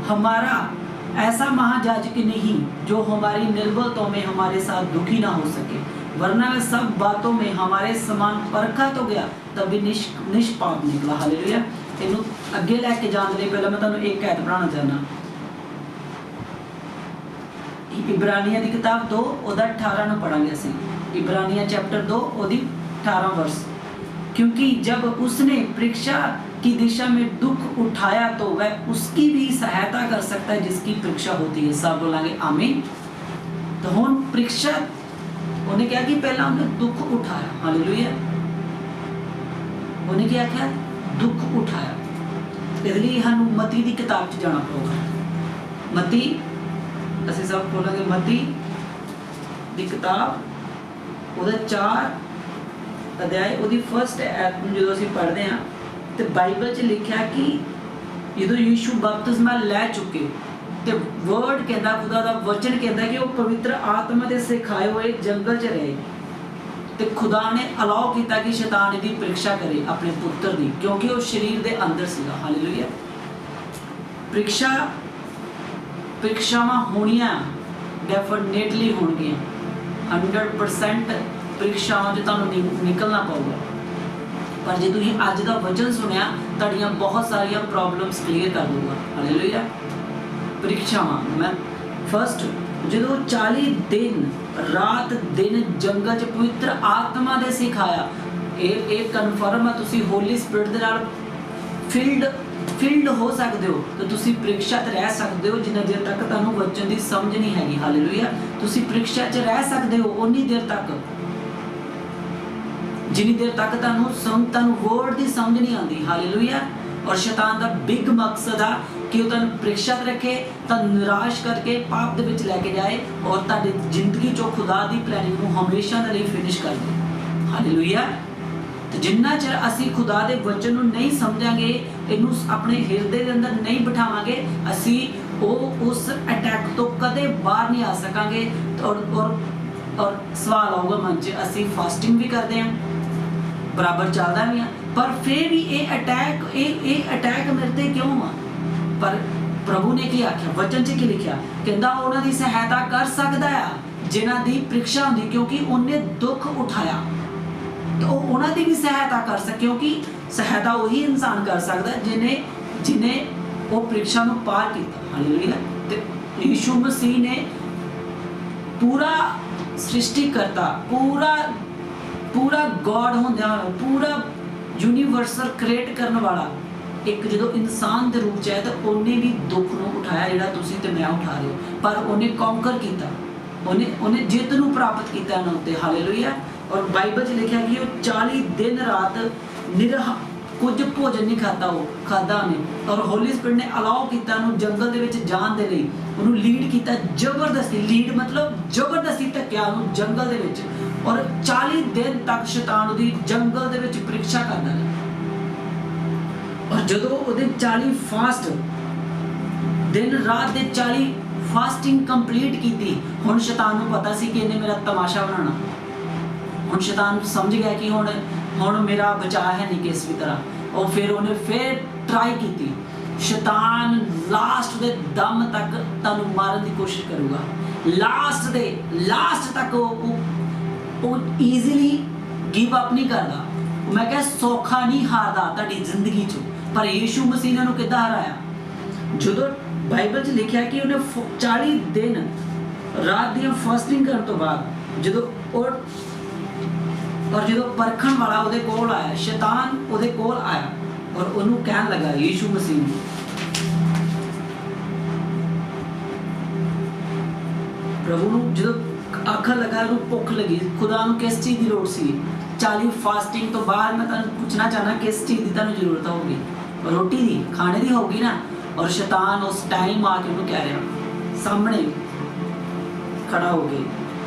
हमारा ऐसा महायाजक नहीं जो हमारी निर्बलताओं में हमारे साथ दुखी ना हो सके वरना वह सब बातों में हमारे समान परखा तो गया तभी निष्पाप निकला हालेलुया इनू अगे लेके जाने लिए पहले मैं तुहानू एक आयत पढ़ाना चाहना इब्रानिया की किताब 2 ओदा 18 ਨੂੰ पढ़ांगे ਅਸੀਂ इब्रानिया चैप्टर 2 ओदी 18 वर्ष क्योंकि जब उसने परीक्षा की दिशा में दुख उठाया तो वह उसकी भी सहायता कर सकता है जिसकी परीक्षा होती है सब बोलेंगे आमीन तो हुन परीक्षा उन्हें क्या कि पहला उन्हें दुख उठाया हालेलुया उन्हें क्या किया दुख उठाया इसलिए हमें मती की किताब च जाना पड़ेगा मती ਅਸੀਂ सब बोलेंगे मती की किताब ਉਹਦਾ 4 ਅਧਿਆਇ ਉਹਦੀ ਫਸਟ ਐਡ ਨੂੰ ਜਦੋਂ ਅਸੀਂ ਪੜ੍ਹਦੇ ਹਾਂ ਤੇ ਬਾਈਬਲ 'ਚ ਲਿਖਿਆ ਕਿ ਜਦੋਂ ਯੀਸ਼ੂ ਬਪਤਿਸਮਾ ਲੈ ਚੁੱਕੇ ਤੇ ਵਰਡ ਕਹਿੰਦਾ, ਖੁਦਾ ਦਾ ਵਚਨ ਕਹਿੰਦਾ ਕਿ ਉਹ ਪਵਿੱਤਰ ਆਤਮਾ ਦੇ ਸਿਖਾਏ ਹੋਏ ਜੰਗਲ 'ਚ ਰਹੇ ਤੇ ਖੁਦਾ ਨੇ ਅਲਾਉ ਕੀਤਾ ਕਿ ਸ਼ੈਤਾਨ ਇਹਦੀ ਪ੍ਰੀਖਿਆ ਕਰੇ ਆਪਣੇ ਪੁੱਤਰ ਦੀ, ਕਿਉਂਕਿ ਉਹ ਸਰੀਰ ਦੇ ਅੰਦਰ ਸੀਗਾ। ਹਾਲੇਲੂਇਆ। ਪ੍ਰੀਖਿਆਵਾਂ ਹੋਣੀਆਂ ਡੈਫੀਨੇਟਲੀ ਹੋਣਗੀਆਂ, 100% ਪ੍ਰੀਖਿਆਵਾਂ 'ਚ ਤੁਹਾਨੂੰ ਨਿਕਲਣਾ ਪਊਗਾ। ਪਰ ਜੇ ਤੁਸੀਂ ਅੱਜ ਦਾ ਵਚਨ ਸੁਣਿਆ ਤੁਹਾਡੀਆਂ ਬਹੁਤ ਸਾਰੀਆਂ ਪ੍ਰੋਬਲਮਸ ਕਲੀਅਰ ਕਰ ਦੂਗਾ। ਹਾਲੇਲੂਇਆ। ਪ੍ਰੀਖਿਆਵਾਂ ਮੈਂ ਫਸਟ ਜਦੋਂ 40 ਦਿਨ ਰਾਤ ਦਿਨ ਜੰਗਲ 'ਚ ਪਵਿੱਤਰ ਆਤਮਾ ਦੇ ਸਿਖਾਇਆ, ਇਹ ਕਨਫਰਮ ਆ ਤੁਸੀਂ ਹੋਲੀ ਸਪਿਰਿਟ ਦੇ ਨਾਲ ਫਿਲਡ ਹੋ ਸਕਦੇ ਹੋ ਤੇ ਤੁਸੀਂ ਪ੍ਰੀਖਿਆ 'ਚ ਰਹਿ ਸਕਦੇ ਹੋ ਜਿੰਨਾ ਦੇਰ ਤੱਕ ਤੁਹਾਨੂੰ ਵਚਨ ਦੀ ਸਮਝ ਨਹੀਂ ਹੈਗੀ। ਹਾਲੇਲੂਇਆ। ਤੁਸੀਂ ਪ੍ਰੀਖਿਆ 'ਚ ਰਹਿ ਸਕਦੇ ਹੋ ਉਨੀ ਦੇਰ ਤੱਕ ਜਿੰਨੀ ਦੇਰ ਤੱਕ ਤੁਹਾਨੂੰ ਵਰਡ ਦੀ ਸਮਝ ਨਹੀਂ ਆਉਂਦੀ। ਹਾਲੇਲੂਇਆ। ਔਰ ਸ਼ੈਤਾਨ ਦਾ ਬਿਗ ਮਕਸਦ ਆ ਕਿ ਉਹ ਤੁਹਾਨੂੰ ਪ੍ਰੀਖਿਆ 'ਚ ਰੱਖੇ, ਤੁਹਾਨੂੰ ਨਿਰਾਸ਼ ਕਰਕੇ ਪਾਪ ਦੇ ਵਿੱਚ ਲੈ ਕੇ ਜਾਏ ਔਰ ਤੁਹਾਡੀ ਜ਼ਿੰਦਗੀ 'ਚੋਂ ਖੁਦਾ ਦੀ ਪਲੈਨਿੰਗ ਨੂੰ ਹਮੇਸ਼ਾ ਦੇ ਲਈ ਫਿਨਿਸ਼ ਕਰ ਦੇ। ਹਾਲੇਲੂਇਆ। ਤੇ ਜਿੰਨਾ ਚਿਰ ਅਸੀਂ ਖੁਦਾ ਦੇ ਵਚਨ ਨੂੰ ਨਹੀਂ ਸਮਝਾਂਗੇ, ਇਹਨੂੰ ਆਪਣੇ ਹਿਰਦੇ ਦੇ ਅੰਦਰ ਨਹੀਂ ਬਿਠਾਵਾਂਗੇ, ਅਸੀਂ ਉਸ ਅਟੈਕ ਤੋਂ ਕਦੇ ਬਾਹਰ ਨਹੀਂ ਆ ਸਕਾਂਗੇ। ਔਰ ਸਵਾਲ ਆਊਗਾ ਮਨ 'ਚ, ਅਸੀਂ ਫਾਸਟਿੰਗ ਵੀ ਕਰਦੇ ਹਾਂ, ਬਰਾਬਰ ਚੱਲਦਾ ਵੀ ਹਾਂ, ਪਰ ਫਿਰ ਵੀ ਇਹ ਅਟੈਕ ਮੇਰੇ ਤੇ ਕਿਉਂ ਆ? ਪਰ ਪ੍ਰਭੂ ਨੇ ਕੀ ਆਖਿਆ? ਵਚਨ 'ਚ ਕੀ ਲਿਖਿਆ? ਕਹਿੰਦਾ ਉਹਨਾਂ ਦੀ ਸਹਾਇਤਾ ਕਰ ਸਕਦਾ ਆ ਜਿਨ੍ਹਾਂ ਦੀ ਪ੍ਰੀਖਿਆ ਹੁੰਦੀ, ਕਿਉਂਕਿ ਉਹਨੇ ਦੁੱਖ ਉਠਾਇਆ ਤੇ ਉਹ ਉਹਨਾਂ ਦੀ ਵੀ ਸਹਾਇਤਾ ਕਰ ਸਕੇ, ਕਿਉਂਕਿ ਸਹਾਇਤਾ ਉਹੀ ਇਨਸਾਨ ਕਰ ਸਕਦਾ ਜਿਹਨੇ ਉਹ ਪ੍ਰੀਖਿਆ ਨੂੰ ਪਾਰ ਕੀਤਾ। ਹਾਲੇਲੂਇਆ। ਤੇ ਯੀਸ਼ੂ ਮਸੀਹ ਨੇ ਪੂਰਾ ਸ੍ਰਿਸ਼ਟੀ ਕਰਤਾ, ਪੂਰਾ ਗੋਡ ਹੁੰਦਿਆਂ ਹੋਇਆ, ਪੂਰਾ ਯੂਨੀਵਰਸਲ ਕ੍ਰੀਏਟ ਕਰਨ ਵਾਲਾ ਇੱਕ ਜਦੋਂ ਇਨਸਾਨ ਦੇ ਰੂਪ 'ਚ ਆਇਆ ਤਾਂ ਉਹਨੇ ਵੀ ਦੁੱਖ ਨੂੰ ਉਠਾਇਆ ਜਿਹੜਾ ਤੁਸੀਂ ਤੇ ਮੈਂ ਉਠਾ ਰਹੇ ਹੋ, ਪਰ ਉਹਨੇ ਕੌਂਕਰ ਕੀਤਾ, ਉਹਨੇ ਜਿੱਤ ਨੂੰ ਪ੍ਰਾਪਤ ਕੀਤਾ ਇਹਨਾਂ ਉੱਤੇ। ਹਾਲੇਲੂਇਆ। ਔਰ ਬਾਈਬਲ 'ਚ ਲਿਖਿਆ ਕਿ ਉਹ 40 ਦਿਨ ਰਾਤ ਕੁਝ ਭੋਜਨ ਨਹੀਂ ਖਾਦਾ ਉਹਨੇ, ਔਰ ਹੋਲੀ ਸਪਿਰਿਟ ਨੇ ਅਲਾਉ ਕੀਤਾ ਉਹਨੂੰ ਜੰਗਲ ਦੇ ਵਿੱਚ ਜਾਣ ਦੇ ਲਈ, ਉਹਨੂੰ ਲੀਡ ਕੀਤਾ ਜ਼ਬਰਦਸਤੀ, ਲੀਡ ਮਤਲਬ ਜ਼ਬਰਦਸਤੀ ਧੱਕਿਆ ਉਹਨੂੰ ਜੰਗਲ ਦੇ ਵਿੱਚ, ਔਰ 40 ਦਿਨ ਤੱਕ ਸ਼ੈਤਾਨ ਉਹਦੀ ਜੰਗਲ ਦੇ ਵਿੱਚ ਪ੍ਰੀਖਿਆ ਕਰਦਾ ਰਿਹਾ। ਔਰ ਜਦੋਂ ਉਹਦੇ 40 ਫਾਸਟ ਦਿਨ ਰਾਤ ਦੇ 40 ਫਾਸਟਿੰਗ ਕੰਪਲੀਟ ਕੀਤੀ, ਹੁਣ ਸ਼ੈਤਾਨ ਨੂੰ ਪਤਾ ਸੀ ਕਿ ਇਹਨੇ ਮੇਰਾ ਤਮਾਸ਼ਾ ਬਣਾਉਣਾ। ਹੁਣ ਸ਼ੈਤਾਨ ਸਮਝ ਗਿਆ ਕਿ ਹੁਣ ਮੇਰਾ ਬਚਾਅ ਹੈ ਨਹੀਂ ਕਿਸੇ ਵੀ ਤਰ੍ਹਾਂ। ਉਹ ਫਿਰ ਉਹਨੇ ਟਰਾਈ ਕੀਤੀ। ਸ਼ੈਤਾਨ ਲਾਸਟ ਦੇ ਦਮ ਤੱਕ ਤੁਹਾਨੂੰ ਮਾਰਨ ਦੀ ਕੋਸ਼ਿਸ਼ ਕਰੂਗਾ, ਲਾਸਟ ਤੱਕ ਉਹ ਈਜ਼ੀਲੀ ਗਿਵ ਅਪ ਨਹੀਂ ਕਰਦਾ। ਮੈਂ ਕਿਹਾ ਸੌਖਾ ਨਹੀਂ ਹਾਰਦਾ ਤੁਹਾਡੀ ਜ਼ਿੰਦਗੀ 'ਚ। ਪਰ ਯੀਸ਼ੂ ਮਸੀਹ ਨੇ ਉਹਨੂੰ ਕਿੱਦਾਂ ਹਰਾਇਆ? ਜਦੋਂ ਬਾਈਬਲ 'ਚ ਲਿਖਿਆ ਕਿ ਉਹਨੇ 40 ਦਿਨ ਰਾਤ ਦੀਆਂ ਫਾਸਟਿੰਗ ਕਰਨ ਤੋਂ ਬਾਅਦ ਜਦੋਂ ਪਰਖਣ ਵਾਲਾ ਉਹਦੇ ਕੋਲ ਆਇਆ, ਸ਼ੈਤਾਨ ਉਹਦੇ ਕੋਲ ਆਇਆ ਔਰ ਉਹਨੂੰ ਕਹਿਣ ਲੱਗਾ, ਯੀਸ਼ੂ ਮਸੀਹ ਨੂੰ, ਪ੍ਰਭੂ ਨੂੰ ਜਦੋਂ ਆਖਣ ਲੱਗਾ, ਉਹਨੂੰ ਭੁੱਖ ਲੱਗੀ, ਖੁਦਾ ਨੂੰ ਕਿਸ ਚੀਜ਼ ਦੀ ਲੋੜ ਸੀ? 40 ਫਾਸਟਿੰਗ ਤੋਂ ਬਾਅਦ ਮੈਂ ਤੁਹਾਨੂੰ ਪੁੱਛਣਾ ਚਾਹਨਾ ਕਿਸ ਚੀਜ਼ ਦੀ ਤੁਹਾਨੂੰ ਜ਼ਰੂਰਤ ਹੋਊਗੀ? ਰੋਟੀ ਦੀ, ਖਾਣੇ ਦੀ ਹੋਊਗੀ ਨਾ। ਔਰ ਸ਼ੈਤਾਨ ਉਸ ਟਾਈਮ ਆ ਕੇ ਉਹਨੂੰ ਕਹਿ ਰਿਹਾ, ਸਾਹਮਣੇ ਖੜਾ ਹੋ ਕੇ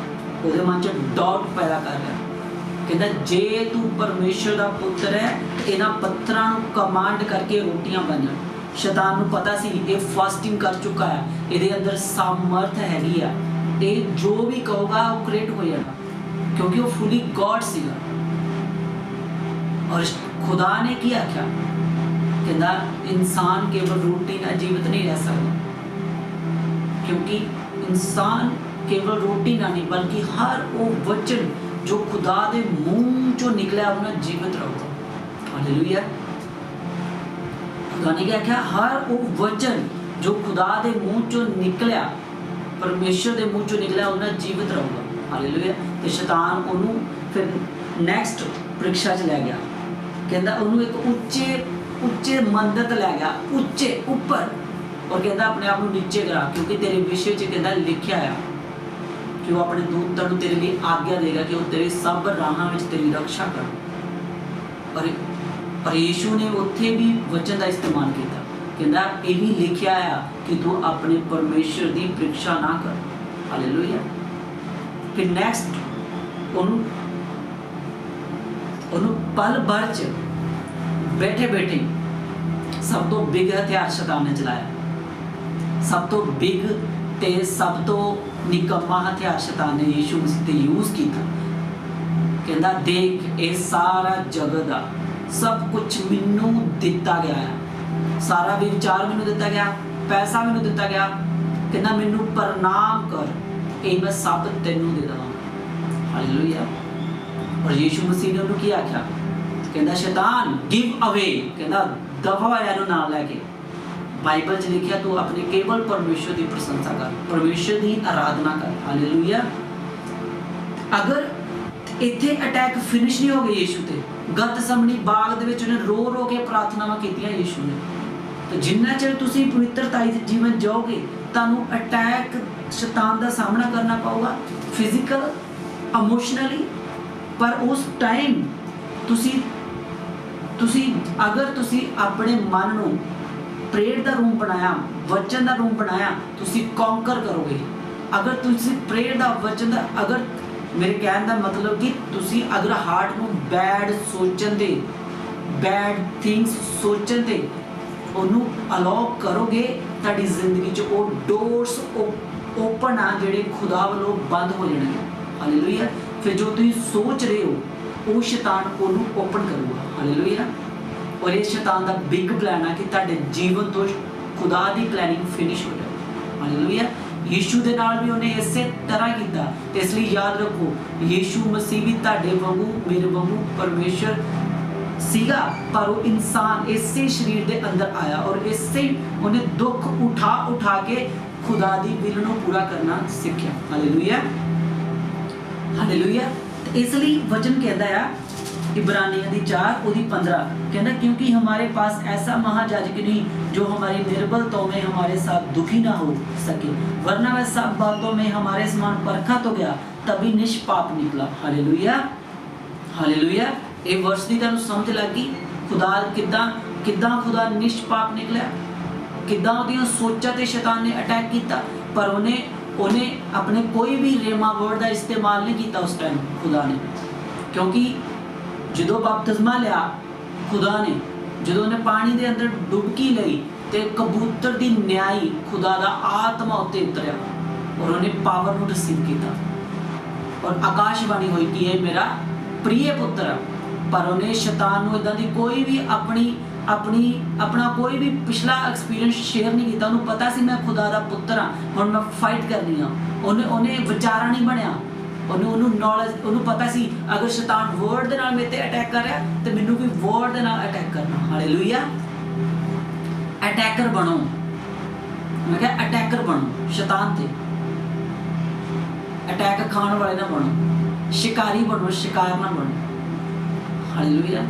ਉਹਦੇ ਮਨ 'ਚ ਡਾਊਟ ਪੈਦਾ ਕਰ ਰਿਹਾ, ਕਹਿੰਦਾ ਜੇ ਤੂੰ ਪਰਮੇਸ਼ਰ ਦਾ ਪੁੱਤਰ ਹੈ ਇਹਨਾਂ ਪੱਥਰਾਂ ਨੂੰ ਕਮਾਂਡ ਕਰਕੇ ਰੋਟੀਆਂ ਬਣ ਜਾਣ। ਸ਼ੈਤਾਨ ਨੂੰ ਪਤਾ ਸੀ ਇਹ ਫਾਸਟਿੰਗ ਕਰ ਚੁੱਕਾ ਹੈ, ਇਹਦੇ ਅੰਦਰ ਸਮਰਥ ਹੈਗੀ ਆ, ਇਹ ਜੋ ਵੀ ਕਹੂਗਾ ਉਹ ਕ੍ਰੀਏਟ ਹੋ ਜਾਣਾ, ਕਿਉਂਕਿ ਉਹ ਫੁੱਲੀ ਗॉड ਸੀਗਾ। ਔਰ ਖੁਦਾ ਨੇ ਕੀ ਆਖਿਆ? ਕਹਿੰਦਾ ਇਨਸਾਨ ਕੇਵਲ ਰੋਟੀ ਨਾਲ ਜੀਵਤ ਨਹੀਂ ਰਹਿ ਸਕਦਾ, ਕਿਉਂਕਿ ਇਨਸਾਨ ਕੇਵਲ ਰੋਟੀ ਨਾਲ ਨਹੀਂ ਬਲਕਿ ਹਰ ਉਹ ਵਚਨ ਜੋ ਖੁਦਾ ਦੇ ਮੂੰਹ ਚੋਂ ਨਿਕਲਿਆ ਉਹਨਾਂ ਜੀਵਤ ਰਹੂਗਾ। ਹਾਲੇਲੂਇਆ। ਖੁਦਾ ਨੇ ਕੀ ਆਖਿਆ? ਹਰ ਉਹ ਵਚਨ ਜੋ ਖੁਦਾ ਦੇ ਮੂੰਹ ਚੋਂ ਨਿਕਲਿਆ, ਪਰਮੇਸ਼ਰ ਦੇ ਮੂੰਹ ਚੋਂ ਨਿਕਲਿਆ, ਉਹਨਾਂ ਜੀਵਤ ਰਹੂਗਾ। ਹਾਲੇਲੂਇਆ। ਤੇ ਸ਼ੈਤਾਨ ਉਹਨੂੰ ਫਿਰ ਨੈਕਸਟ ਪ੍ਰੀਖਿਆ 'ਚ ਲੈ ਗਿਆ। ਕਹਿੰਦਾ ਉਹਨੂੰ ਇੱਕ ਉੱਚੇ ਮੰਦਰ ਤੇ ਲੈ ਗਿਆ, ਉੱਪਰ, ਔਰ ਕਹਿੰਦਾ ਆਪਣੇ ਆਪ ਨੂੰ ਨੀਚੇ ਕਰਾ, ਕਿਉਂਕਿ ਤੇਰੇ ਵਿਸ਼ੇ 'ਚ ਕਹਿੰਦਾ ਲਿਖਿਆ ਆ ਕਿ ਉਹ ਆਪਣੇ ਦੂਤਾਂ ਨੂੰ ਤੇਰੇ ਲਈ ਆਗਿਆ ਦੇਗਾ ਕਿ ਉਹ ਤੇਰੇ ਸਭ ਰਾਹਾਂ ਵਿੱਚ ਤੇਰੀ ਰੱਖਿਆ ਕਰਨ। ਪਰ ਯੀਸ਼ੂ ਨੇ ਉੱਥੇ ਵੀ ਵਚਨ ਦਾ ਇਸਤੇਮਾਲ ਕੀਤਾ, ਕਹਿੰਦਾ ਇਹ ਵੀ ਲਿਖਿਆ ਆ ਕਿ ਤੂੰ ਆਪਣੇ ਪਰਮੇਸ਼ਰ ਦੀ ਪ੍ਰੀਖਿਆ ਨਾ ਕਰ। ਹਾਲੇਲੂਇਆ। ਫਿਰ ਨੈਕਸਟ ਉਹਨੂੰ ਉਹਨੂੰ ਪਲ ਭਰ 'ਚ ਬੈਠੇ ਬੈਠੇ ਸਭ ਤੋਂ ਬਿਗ ਹਥਿਆਰ ਸ਼ੈਤਾਨ ਨੇ ਚਲਾਇਆ। ਸਭ ਤੋਂ ਬਿਗ ਤੇ ਸਭ ਤੋਂ ਨਿਕੰਮਾ ਹਥਿਆਰ ਸ਼ੈਤਾਨ ਨੇ ਯੀਸ਼ੂ ਮਸੀਹ ਤੇ ਯੂਜ਼ ਕੀਤਾ। ਕਹਿੰਦਾ ਦੇਖ, ਇਹ ਸਾਰਾ ਜਗਤ ਆ, ਸਭ ਕੁਝ ਮੈਨੂੰ ਦਿੱਤਾ ਗਿਆ ਹੈ, ਸਾਰਾ ਵਿਚਾਰ ਮੈਨੂੰ ਦਿੱਤਾ ਗਿਆ, ਪੈਸਾ ਮੈਨੂੰ ਦਿੱਤਾ ਗਿਆ। ਕਹਿੰਦਾ ਮੈਨੂੰ ਪ੍ਰਣਾਮ ਕਰ, ਇਹ ਮੈਂ ਸਭ ਤੈਨੂੰ ਦੇ ਦੇਵਾਂ। ਹਾਲੇਲੂਇਆ। ਔਰ ਯੀਸ਼ੂ ਮਸੀਹ ਨੇ ਉਹਨੂੰ ਕੀ ਆਖਿਆ? ਕਹਿੰਦਾ ਸ਼ੈਤਾਨ ਗਿਵ ਅਵੇ, ਕਹਿੰਦਾ ਦਫਾ ਇਹਨੂੰ ਨਾਲ ਲੈ ਕੇ। ਬਾਈਬਲ 'ਚ ਲਿਖਿਆ ਤੂੰ ਆਪਣੇ ਕੇਵਲ ਪਰਮੇਸ਼ਰ ਦੀ ਪ੍ਰਸ਼ੰਸਾ ਕਰ, ਪਰਮੇਸ਼ਰ ਦੀ ਆਰਾਧਨਾ ਕਰ। ਹਾਲੇਲੂਇਆ। ਅਗਰ ਇੱਥੇ ਅਟੈਕ ਫਿਨਿਸ਼ ਨਹੀਂ ਹੋ ਗਏ ਯੀਸ਼ੂ ਤੇ, ਗਤਸਮਨੀ ਬਾਗ ਦੇ ਵਿੱਚ ਉਹਨੇ ਰੋ ਰੋ ਕੇ ਪ੍ਰਾਰਥਨਾਵਾਂ ਕੀਤੀਆਂ ਯੀਸ਼ੂ ਨੇ, ਤਾਂ ਜਿੰਨਾ ਚਿਰ ਤੁਸੀਂ ਪਵਿੱਤਰਤਾਈ ਦੇ ਜੀਵਨ ਜਾਓਗੇ ਤੁਹਾਨੂੰ ਅਟੈਕ ਸ਼ੈਤਾਨ ਦਾ ਸਾਹਮਣਾ ਕਰਨਾ ਪਊਗਾ, ਫਿਜ਼ੀਕਲ, ਇਮੋਸ਼ਨਲੀ। ਪਰ ਉਸ ਟਾਈਮ ਤੁਸੀਂ ਅਗਰ ਤੁਸੀਂ ਆਪਣੇ ਮਨ ਨੂੰ ਪ੍ਰੇਅਰ ਦਾ ਰੂਮ ਬਣਾਇਆ, ਵਚਨ ਦਾ ਰੂਮ ਬਣਾਇਆ, ਤੁਸੀਂ ਕੌਂਕਰ ਕਰੋਗੇ। ਅਗਰ ਤੁਸੀਂ ਪ੍ਰੇਅਰ ਦਾ, ਵਚਨ ਦਾ, ਅਗਰ ਮੇਰੇ ਕਹਿਣ ਦਾ ਮਤਲਬ ਕਿ ਤੁਸੀਂ ਅਗਰ ਹਾਰਟ ਨੂੰ ਬੈਡ ਸੋਚਣ ਦੇ, ਬੈਡ ਥਿੰਗਸ ਸੋਚਣ ਦੇ ਉਹਨੂੰ ਅਲਾਉ ਕਰੋਗੇ, ਤੁਹਾਡੀ ਜ਼ਿੰਦਗੀ 'ਚ ਉਹ ਡੋਰਸ ਓਪਨ ਆ ਜਿਹੜੇ ਖੁਦਾ ਵੱਲੋਂ ਬੰਦ ਹੋ ਜਾਣਗੇ। ਹਾਲੇਲੂਇਆ। ਫਿਰ ਜੋ ਤੁਸੀਂ ਸੋਚ ਰਹੇ ਹੋ ਉਹ ਸ਼ੈਤਾਨ ਉਹਨੂੰ ਓਪਨ ਕਰੂਗਾ। ਹਾਲੇਲੂਇਆ। ਔਰ ਇਹ ਸ਼ੈਤਾਨ ਦਾ ਬਿਗ ਪਲਾਨ ਆ ਕਿ ਤੁਹਾਡੇ ਜੀਵਨ ਤੋਂ ਖੁਦਾ ਦੀ ਪਲੈਨਿੰਗ ਫਿਨਿਸ਼ ਹੋ ਜਾਵੇ। ਹਾਲੇਲੂਇਆ। ਯੀਸ਼ੂ ਦੇ ਨਾਲ ਵੀ ਉਹਨੇ ਇਸੇ ਤਰ੍ਹਾਂ ਕੀਤਾ। ਤੇ ਇਸ ਲਈ ਯਾਦ ਰੱਖੋ, ਯੀਸ਼ੂ ਮਸੀਹ ਵੀ ਤੁਹਾਡੇ ਵਾਂਗੂ ਮੇਰੇ ਵਾਂਗੂ ਪਰਮੇਸ਼ਰ ਸੀਗਾ, ਪਰ ਉਹ ਇਨਸਾਨ ਇਸੇ ਸਰੀਰ ਦੇ ਅੰਦਰ ਆਇਆ ਔਰ ਇਸੇ ਉਹਨੇ ਦੁੱਖ ਉਠਾ ਕੇ ਖੁਦਾ ਦੀ ਵਿਲ ਨੂੰ ਪੂਰਾ ਕਰਨਾ ਸਿੱਖਿਆ। ਹਾਲੇਲੂਇਆ। ਹਾਲੇਲੂਇਆ। ਤੇ ਇਸ ਲਈ ਵਚਨ ਕਹਿੰਦਾ ਆ इब्रानियों 4:15 कहना क्योंकि हमारे पास ऐसा महायाजक नहीं जो हमारी निर्बलताओं में हमारे साथ दुखी ना हो सके, वरना वह सब बातों में हमारे समान परखा तो गया तभी निष्पाप निकला। हालेलुया। हालेलुया। ये वर्ष दी तुहानू समझ लग गई खुदा किदां खुदा निष्पाप निकलिया, किदां उहदियां सोचां ते शैतान ने अटैक किया, पर उन्हें अपने कोई भी रेमा वर्ड का इस्तेमाल नहीं किया उस टाइम खुदा ने, क्योंकि जो बपतिस्मा लिया खुदा ने, जो उन्हें पानी के अंदर डुबकी लई ते कबूतर की न्याई खुदा का आत्मा उत्ते उतरिया और उन्हें पावर को रिसीव किया और आकाशवाणी हुई कि यह मेरा प्रिय पुत्र है। पर उन्हें शैतान को इदां दी कोई भी अपना कोई भी पिछला एक्सपीरियंस शेयर नहीं किया। उन्हें पता सी मैं खुदा का पुत्र हाँ, हुण मैं फाइट करनी हाँ। उन्हें विचारा नहीं बनया, उन्हें नॉलेज, उन्हें पता सी अगर शैतान वर्ड दे नाल मेरे ते अटैक कर रहा है तो मैनू भी वर्ड दे नाल अटैक करना। हालेलुया। अटैकर बनो, मैं कहा अटैकर बनो, शैतान ते अटैक खाने वाले ना बनो, शिकारी बनो, शिकार ना बनो। हालेलुया।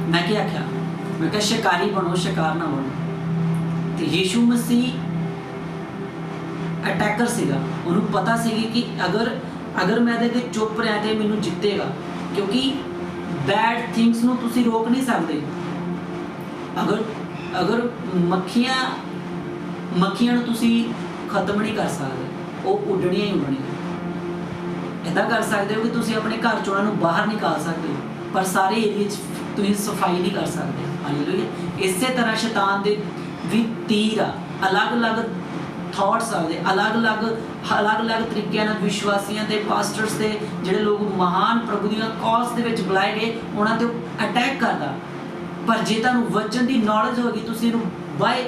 मैं क्या आख्या, मैं कहा शिकारी बनो, शिकार ना बनो। तो यीशु मसीह अटैकर सीगा, उन्हें पता सी कि अगर मैं दे चुप रहा तो मैनू जितेगा, क्योंकि बैड थिंग्स नू तुसी रोक नहीं सकते। अगर मक्खियां तुसी खत्म नहीं कर सकते, वो उड़नियां ही उड़नियां। इदा कर सकते हो कि तुसी अपने घर चों उन्हां नू बाहर निकाल सकते हो, पर सारे एरिए तुसी सफाई नहीं कर सकते। हालेलुया। इस तरह शैतान दे भी तीर अलग अलग थॉट्स आते, अलग अलग तरीके विश्वासियों के पास्टर्स के जोड़े लोग महान प्रभु दी कॉज के बुलाए गए उन्होंने तो अटैक करता। पर जे तुहानू वचन की नॉलेज होगी तुसीं by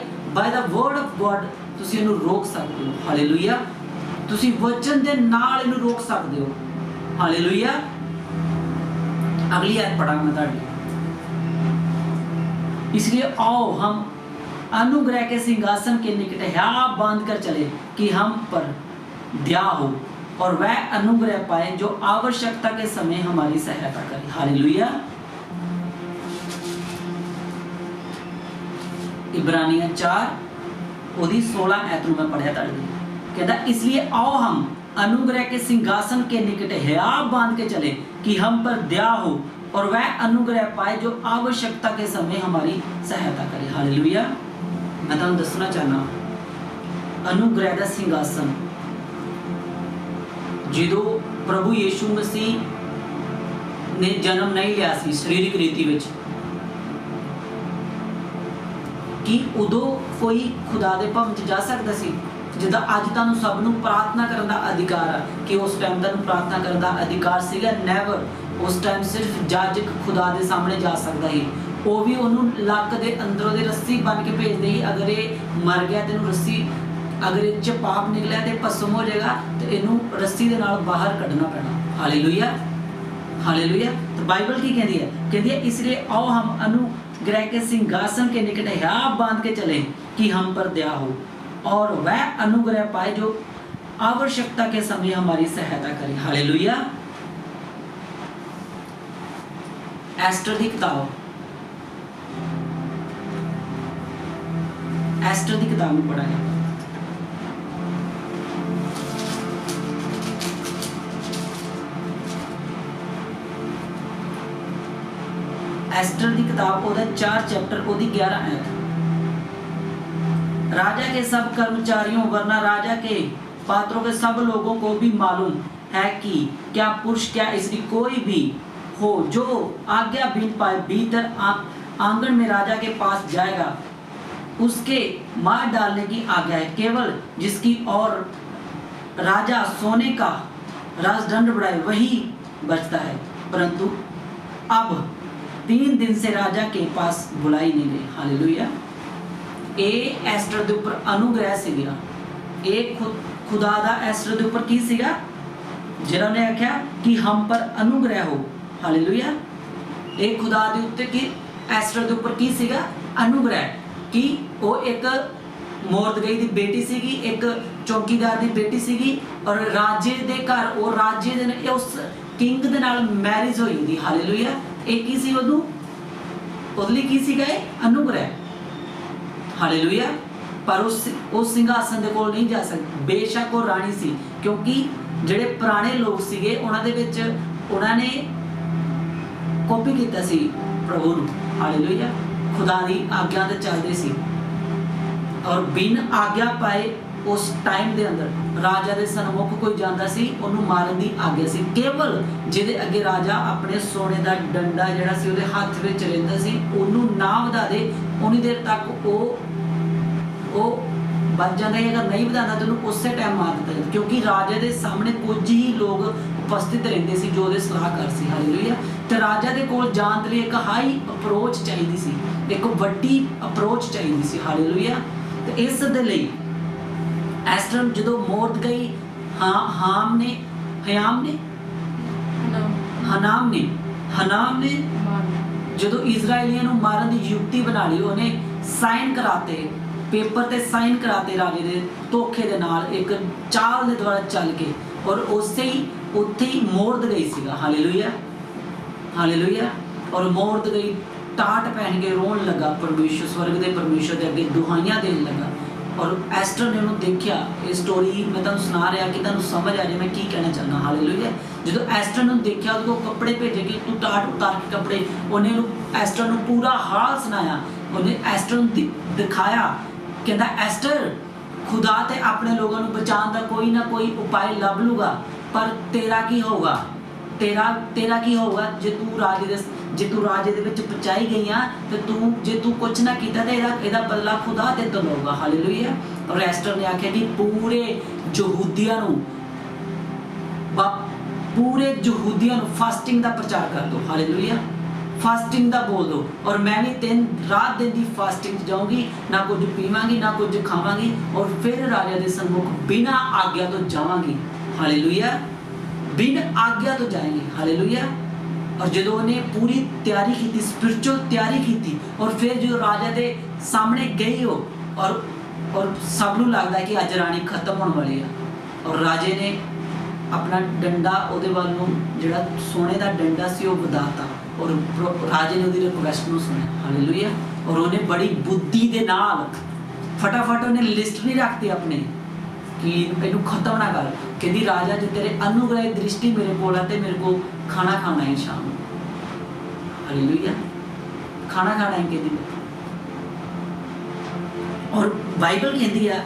the word of God तुसीं इहनूं रोक सकते हो। हालेलुया। तुसीं वचन के नाल इहनूं रोक सकते हो। हालेलुया। अगली आयत पढ़ांगा मैं तुहाडे, इसलिए आओ हम अनुग्रह के सिंहासन के निकट हाथ बांध कर चले कि हम पर दया हो और वह अनुग्रह पाए जो आवश्यकता के समय हमारी सहायता करे। हालेलुया। इब्रानियों 4:16 आयत में पढ़िया था, कहता इसलिए आओ हम अनुग्रह के सिंहासन के निकट हाथ बांध के चले कि हम पर दया हो और वह अनुग्रह पाए जो आवश्यकता के समय हमारी सहायता करे। हालेलुया। मैं तुहानू दसना चाहना अनुग्रह का सिंहासन जो प्रभु यीशु मसीह ਨੇ ਜਨਮ ਨਹੀਂ ਲਿਆ ਸੀ ਸਰੀਰਕ ਰੀਤੀ ਵਿੱਚ, ਕਿ ਉਦੋਂ ਕੋਈ ਖੁਦਾ ਦੇ ਭਵਨ 'ਚ ਜਾ ਸਕਦਾ ਸੀ? ਜਿੱਦਾਂ ਅੱਜ ਤੁਹਾਨੂੰ ਸਭ ਨੂੰ ਪ੍ਰਾਰਥਨਾ ਕਰਨ ਦਾ ਅਧਿਕਾਰ ਆ, ਕਿ ਉਸ ਟਾਈਮ ਤੁਹਾਨੂੰ ਪ੍ਰਾਰਥਨਾ ਕਰਨ ਦਾ ਅਧਿਕਾਰ ਸੀਗਾ? ਨੈਵਰ। ਉਸ ਟਾਈਮ ਸਿਰਫ ਜਾਜਕ ਖੁਦਾ ਦੇ ਸਾਹਮਣੇ ਜਾ ਸਕਦਾ ਸੀ, ਉਹ ਵੀ ਉਹਨੂੰ ਲੱਕ ਦੇ ਅੰਦਰੋਂ ਦੇ ਰੱਸੀ ਬੰਨ ਕੇ ਭੇਜਦੇ ਸੀ। ਅਗਰ ਇਹ ਮਰ ਗਿਆ ਤੈਨੂੰ ਰੱਸੀ, ਅਗਰ ਇਹ 'ਚ ਪਾਪ ਨਿਕਲਿਆ ਤੇ ਭਸਮ ਹੋ ਜਾਏਗਾ, ਤੇ ਇਹਨੂੰ ਰੱਸੀ ਦੇ ਨਾਲ ਬਾਹਰ ਕੱਢਣਾ ਪੈਣਾ। Hallelujah, hallelujah. तो बाइबल की कहती है इसलिए आओ हम अनुग्रह के सिंहासन के निकट हियाव बांध के चले कि हम पर दया हो और वह अनुग्रह पाए जो आवश्यकता के समय हमारी सहायता करे। हालेलुया। एस्टर की किताब, एस्टर की किताब में पढ़ा है। एस्टर की किताब ओदा 4 चैप्टर ओदी 11 आयत। राजा के सब कर्मचारियों वरना राजा के पात्रों के सब लोगों को भी मालूम है कि क्या पुरुष क्या स्त्री कोई भी हो जो आज्ञा बिन पाए भीतर आंगन में राजा के पास जाएगा उसके मार डालने की आज्ञा है, केवल जिसकी और राजा सोने का राजदंड बढ़ाए वही बचता है। परंतु अब 3 दिन से राजा के पास बुलाई नहीं गई। हालेलुया। ਇਹ ਐਸਟਰ ਦੇ ਉੱਪਰ ਅਨੁਗ੍ਰਹਿ ਸੀਗਾ। ਇਹ ਖੁਦਾ ਦਾ ਐਸਟਰ ਦੇ ਉੱਪਰ ਕੀ ਸੀਗਾ? ਜਿਹੜਾ ਨੇ ਆਖਿਆ ਕਿ ਹਮ ਪਰ ਅਨੁਗ੍ਰਹਿ ਹੋ। ਹਾਲੇਲੂਇਆ। ਇਹ ਖੁਦਾ ਦੇ ਉੱਤੇ ਕੀ ਐਸਟਰ ਦੇ ਉੱਪਰ ਕੀ ਸੀਗਾ? ਅਨੁਗ੍ਰਹਿ। ਕਿ ਉਹ ਇੱਕ ਮੋਰਦਗਈ ਦੀ ਬੇਟੀ ਸੀਗੀ, ਇੱਕ ਚੌਕੀਦਾਰ ਦੀ ਬੇਟੀ ਸੀਗੀ, ਔਰ ਰਾਜੇ ਦੇ ਘਰ ਉਹ ਰਾਜੇ ਦੇ ਉਸ ਕਿੰਗ ਦੇ ਨਾਲ ਮੈਰਿਜ ਹੋਈ ਦੀ। ਹਾਲੇਲੂਇਆ। ਇਹ ਕੀ ਸੀ? ਉਹਦੇ ਲਈ ਕੀ ਸੀਗਾ? ਇਹ ਅਨੁਗ੍ਰਹਿ। ਹਾਲੇਲੂਇਆ। ਪਰ ਉਸ ਸਿੰਘਾਸਨ ਦੇ ਕੋਲ ਨਹੀਂ ਜਾ ਸਕਦੀ। ਬੇਸ਼ੱਕ ਉਹ ਰਾਣੀ ਸੀ, ਕਿਉਂਕਿ ਜਿਹੜੇ ਪੁਰਾਣੇ ਲੋਕ ਸੀਗੇ ਉਹਨਾਂ ਦੇ ਵਿੱਚ ਉਹਨਾਂ ਨੇ ਕਾਪੀ ਕੀਤਾ ਸੀ ਪ੍ਰਭੂ ਨੂੰ। ਹਾਲੇਲੂਇਆ। ਖੁਦਾ ਦੀ ਆਗਿਆ ਤੇ ਚੱਲਦੇ ਸੀ, ਔਰ ਬਿਨ ਆਗਿਆ ਪਾਏ ਉਸ ਟਾਈਮ ਦੇ ਅੰਦਰ ਰਾਜਾ ਦੇ ਸਨਮੁਖ ਕੋਈ ਜਾਂਦਾ ਸੀ ਉਹਨੂੰ ਮਾਰਨ ਦੀ ਆਗਿਆ ਸੀ। ਕੇਵਲ ਜਿਹਦੇ ਅੱਗੇ ਰਾਜਾ ਆਪਣੇ ਸੋਨੇ ਦਾ ਡੰਡਾ ਜਿਹੜਾ ਸੀ ਉਹਦੇ ਹੱਥ ਵਿੱਚ ਰਹਿੰਦਾ ਸੀ, ਉਹਨੂੰ ਨਾ ਵਧਾ ਦੇ ਉਨੀ ਦੇਰ ਤੱਕ ਉਹ ਬਚ ਜਾਂਦਾ ਹੈ। ਅਗਰ ਨਹੀਂ ਵਧਾਉਂਦਾ ਤਾਂ ਉਹਨੂੰ ਉਸੇ ਟਾਈਮ ਮਾਰ ਦਿੱਤਾ ਜਾਂਦਾ, ਕਿਉਂਕਿ ਰਾਜਾ ਦੇ ਸਾਹਮਣੇ ਕੁਝ ਹੀ ਲੋਕ ਉਪਸਥਿਤ ਰਹਿੰਦੇ ਸੀ ਜੋ ਉਹਦੇ ਸਲਾਹਕਾਰ ਸੀ। ਹਾਲੇਲੂਇਆ। ਤੇ ਰਾਜਾ ਦੇ ਕੋਲ ਜਾਣ ਲਈ ਇੱਕ ਹਾਈ ਅਪਰੋਚ ਚਾਹੀਦੀ ਸੀ, ਇੱਕ ਵੱਡੀ ਅਪਰੋਚ ਚਾਹੀਦੀ ਸੀ। ਹਾਲੇਲੂਇਆ। ਤੇ ਇਸ ਦੇ ਲਈ ਐਸਟਰ ਜਦੋਂ ਮੋਰਦਗਈ ਹਨਾਮ ਨੇ ਜਦੋਂ ਇਜ਼ਰਾਈਲੀਆਂ ਨੂੰ ਮਾਰਨ ਦੀ ਯੁਕਤੀ ਬਣਾ ਲਈ, ਉਹਨੇ ਸਾਈਨ ਕਰਾਤੇ, ਪੇਪਰ ਤੇ ਸਾਈਨ ਕਰਾਤੇ ਰਾਜੇ ਦੇ ਧੋਖੇ ਦੇ ਨਾਲ, ਇੱਕ ਚਾਲ ਦੇ ਦੁਆਰਾ ਚੱਲ ਕੇ, ਔਰ ਉੱਥੇ ਹੀ ਮੋਰਦਗਈ ਸੀਗਾ। ਹਾਲੇਲੂਇਆ। ਹਾਲੇਲੂਇਆ। ਔਰ ਮੋਰਦਗਈ ਟਾਟ ਪਹਿਨ ਕੇ ਰੋਣ ਲੱਗਾ, ਪਰਮੇਸ਼ਰ ਸਵਰਗ ਦੇ ਪਰਮੇਸ਼ਰ ਦੇ ਅੱਗੇ ਦੁਹਾਈਆਂ ਦੇਣ ਲੱਗਾ। ਔਰ ਐਸਟਰ ਨੇ ਉਹਨੂੰ ਦੇਖਿਆ। ਇਹ ਸਟੋਰੀ ਮੈਂ ਤੁਹਾਨੂੰ ਸੁਣਾ ਰਿਹਾ ਕਿ ਤੁਹਾਨੂੰ ਸਮਝ ਆ ਜਾਏ ਮੈਂ ਕੀ ਕਹਿਣਾ ਚਾਹੁੰਦਾ। ਹਾਲੇਲੂਇਆ। ਜਦੋਂ ਐਸਟਰ ਨੂੰ ਦੇਖਿਆ ਉਹਦੇ ਕੋਲ ਕੱਪੜੇ ਭੇਜੇ ਕਿ ਤੂੰ ਟਾਟ ਉਤਾਰ ਕੇ ਕੱਪੜੇ, ਉਹਨੇ ਐਸਟਰ ਨੂੰ ਪੂਰਾ ਹਾਲ ਸੁਣਾਇਆ। ਉਹਨੇ ਐਸਟਰ ਨੂੰ ਦਿਖਾਇਆ, ਕਹਿੰਦਾ ਐਸਟਰ ਖੁਦਾ ਤੇ ਆਪਣੇ ਲੋਕਾਂ ਨੂੰ ਬਚਾਉਣ ਦਾ ਕੋਈ ਨਾ ਕੋਈ ਉਪਾਅ ਲੱਭ ਲੂਗਾ, ਪਰ ਤੇਰਾ ਕੀ ਹੋਊਗਾ? ਤੇਰਾ ਕੀ ਹੋਊਗਾ ਜੇ ਤੂੰ ਰਾਜੇ ਦੇ ਵਿੱਚ ਪਹੁੰਚਾਈ ਗਈ ਆ ਤੇ ਜੇ ਤੂੰ ਕੁਝ ਨਾ ਕੀਤਾ ਤੇ ਇਹਦਾ ਬਦਲਾ ਖੁਦਾ ਤੇ ਤੋਂ ਲਊਗਾ। ਹਾਲੇਲੂਇਆ। ਔਰ ਐਸਟਰ ਨੇ ਆਖਿਆ ਕਿ ਪੂਰੇ ਯਹੂਦੀਆਂ ਨੂੰ ਫਾਸਟਿੰਗ ਦਾ ਪ੍ਰਚਾਰ ਕਰ ਦੋ। ਹਾਲੇਲੂਇਆ। ਫਾਸਟਿੰਗ ਦਾ ਬੋਲ ਦੋ, ਔਰ ਮੈਂ ਵੀ 3 ਰਾਤ ਦਿਨ ਦੀ ਫਾਸਟਿੰਗ 'ਚ ਜਾਊਂਗੀ, ਨਾ ਕੁਝ ਪੀਵਾਂਗੀ ਨਾ ਕੁਝ ਖਾਵਾਂਗੀ, ਔਰ ਫਿਰ ਰਾਜਾ ਦੇ ਸਨਮੁਖ ਬਿਨਾਂ ਆਗਿਆ ਤੋਂ ਜਾਵਾਂਗੀ। ਹਾਲੇਲੂਇਆ। ਬਿਨ ਆਗਿਆ ਤੋਂ ਜਾਏਗੀ। ਹਾਲੇਲੂਇਆ। ਔਰ ਜਦੋਂ ਉਹਨੇ ਪੂਰੀ ਤਿਆਰੀ ਕੀਤੀ, ਸਪਿਰਚੁਅਲ ਤਿਆਰੀ ਕੀਤੀ, ਔਰ ਫਿਰ ਜਦੋਂ ਰਾਜਾ ਦੇ ਸਾਹਮਣੇ ਗਈ ਔਰ ਸਭ ਨੂੰ ਲੱਗਦਾ ਕਿ ਅੱਜ ਰਾਣੀ ਖਤਮ ਹੋਣ ਵਾਲੀ ਆ, ਔਰ ਰਾਜੇ ਨੇ ਆਪਣਾ ਡੰਡਾ ਉਹਦੇ ਵੱਲ ਨੂੰ ਜਿਹੜਾ ਸੋਨੇ ਦਾ ਡੰਡਾ ਸੀ ਉਹ ਵਧਾਤਾ, ਔਰ ਰਾਜੇ ਨੇ ਉਹਦੀ ਰਿਕੁਐਸਟ ਨੂੰ ਸੁਣਿਆ। ਹਾਲੇਲੂਇਆ। ਔਰ ਉਹਨੇ ਬੜੀ ਬੁੱਧੀ ਦੇ ਨਾਲ ਫਟਾਫਟ ਉਹਨੇ ਲਿਸਟ ਨਹੀਂ ਰੱਖਤੀ ਆਪਣੀ ਕਿ ਇਹਨੂੰ ਖਤਮ ਨਾ ਕਰ। ਕਹਿੰਦੀ ਰਾਜਾ ਜੇ ਤੇਰੇ ਅਨੁਗ੍ਰਹਿ ਦ੍ਰਿਸ਼ਟੀ ਮੇਰੇ ਕੋਲ ਆ ਤੇ ਮੇਰੇ ਕੋਲ ਖਾਣਾ ਖਾਣਾ ਹੈ ਸ਼ਾਮ ਨੂੰ। ਹਾਲੇਲੂਇਆ। ਖਾਣਾ ਖਾਣਾ ਹੈ ਕਹਿੰਦੀ। और बाइबल कहती है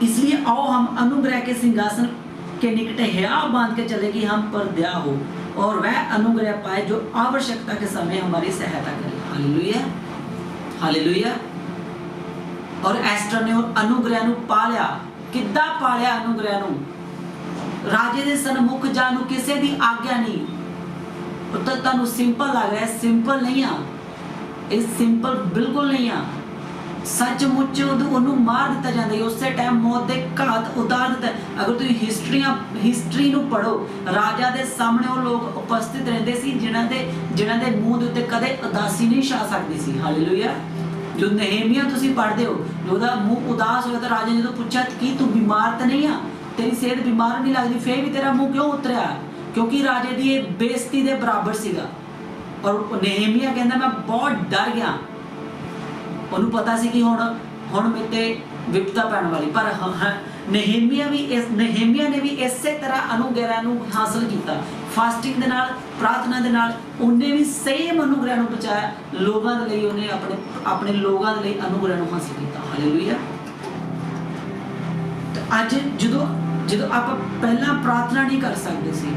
इसलिए आओ हम अनुग्रह के सिंहासन के निकट हियाव बांध के चले कि हम पर दया हो और वह अनुग्रह पाए जो आवश्यकता के समय हमारी सहायता करे। Hallelujah, hallelujah. और एस्टर ने और अनुग्रह ਨੂੰ ਪਾਲਿਆ। ਕਿੱਦਾਂ ਪਾਲਿਆ अनुग्रह ਨੂੰ? ਰਾਜੇ ਦੇ ਸਨਮੁਖ ਜਾਣ ਨੂੰ ਕਿਸੇ ਦੀ ਆਗਿਆ ਨਹੀਂ। ਉਹ ਤਾਂ ਤੁਹਾਨੂੰ ਸਿੰਪਲ ਲੱਗ ਰਿਹਾ, ਸਿੰਪਲ ਨਹੀਂ ਆ ਇਹ, ਸਿੰਪਲ ਬਿਲਕੁਲ ਨਹੀਂ ਆ। ਸੱਚਮੁੱਚ ਉਹਨੂੰ ਮਾਰ ਦਿੱਤਾ ਜਾਂਦਾ ਹੈ, ਉਸੇ ਟਾਈਮ ਮੌਤ ਦੇ ਘਾਤ ਉਤਾਰ ਦਿੱਤਾ। ਅਗਰ ਤੁਸੀਂ ਹਿਸਟਰੀ ਨੂੰ ਪੜੋ, ਰਾਜਾ ਦੇ ਸਾਹਮਣੇ ਉਹ ਲੋਕ ਉਪਸਥਿਤ ਰਹਿੰਦੇ ਸੀ ਜਿਨ੍ਹਾਂ ਦੇ ਮੂੰਹ ਦੇ ਉੱਤੇ ਕਦੇ ਉਦਾਸੀ ਨਹੀਂ ਛਾ ਸਕਦੀ ਸੀ। ਹਾਲੇਲੂਇਆ। ਜੋ ਨehemia ਤੁਸੀਂ ਪੜ੍ਹਦੇ ਹੋ, ਉਹਦਾ ਮੂੰਹ ਉਦਾਸ ਹੋਇਆ ਤਾਂ ਰਾਜਾ ਨੇ ਜਦੋਂ ਪੁੱਛਿਆ ਕਿ ਤੂੰ ਬਿਮਾਰ ਤਾਂ ਨਹੀਂ ਆ, ਤੇਰੀ ਸਿਹਤ ਬਿਮਾਰ ਨਹੀਂ ਲੱਗਦੀ, ਫੇਰ ਵੀ ਤੇਰਾ ਮੂੰਹ ਕਿਉਂ ਉਤਰਿਆ? ਕਿਉਂਕਿ ਰਾਜੇ ਦੀ ਇਹ ਬੇਇੱਜ਼ਤੀ ਦੇ ਬਰਾਬਰ ਸੀਗਾ। ਔਰ nehemia ਕਹਿੰਦਾ ਮੈਂ ਬਹੁਤ ਡਰ ਗਿਆ। ਉਹਨੂੰ ਪਤਾ ਸੀ ਕਿ ਹੁਣ ਮੇਰੇ ਤੇ ਵਿਪਤਾ ਪੈਣ ਵਾਲੀ। ਪਰ nehemia ਨੇ ਵੀ ਇਸੇ ਤਰ੍ਹਾਂ ਅਨੁਗ੍ਰਹਿ ਨੂੰ ਹਾਸਲ ਕੀਤਾ। ਫਾਸਟਿੰਗ ਦੇ ਨਾਲ, ਪ੍ਰਾਰਥਨਾ ਦੇ ਨਾਲ ਉਹਨੇ ਵੀ ਸੇਮ ਅਨੁਗ੍ਰਹਿ ਨੂੰ ਬਚਾਇਆ। ਲੋਕਾਂ ਦੇ ਲਈ ਉਹਨੇ ਆਪਣੇ ਲੋਕਾਂ ਦੇ ਲਈ ਅਨੁਗ੍ਰਹਿ ਨੂੰ ਹਾਸਲ ਕੀਤਾ। ਹਾਲੇਲੂਇਆ। ਅੱਜ ਜਦੋਂ ਆਪਾਂ ਪਹਿਲਾਂ ਪ੍ਰਾਰਥਨਾ ਨਹੀਂ ਕਰ ਸਕਦੇ ਸੀ,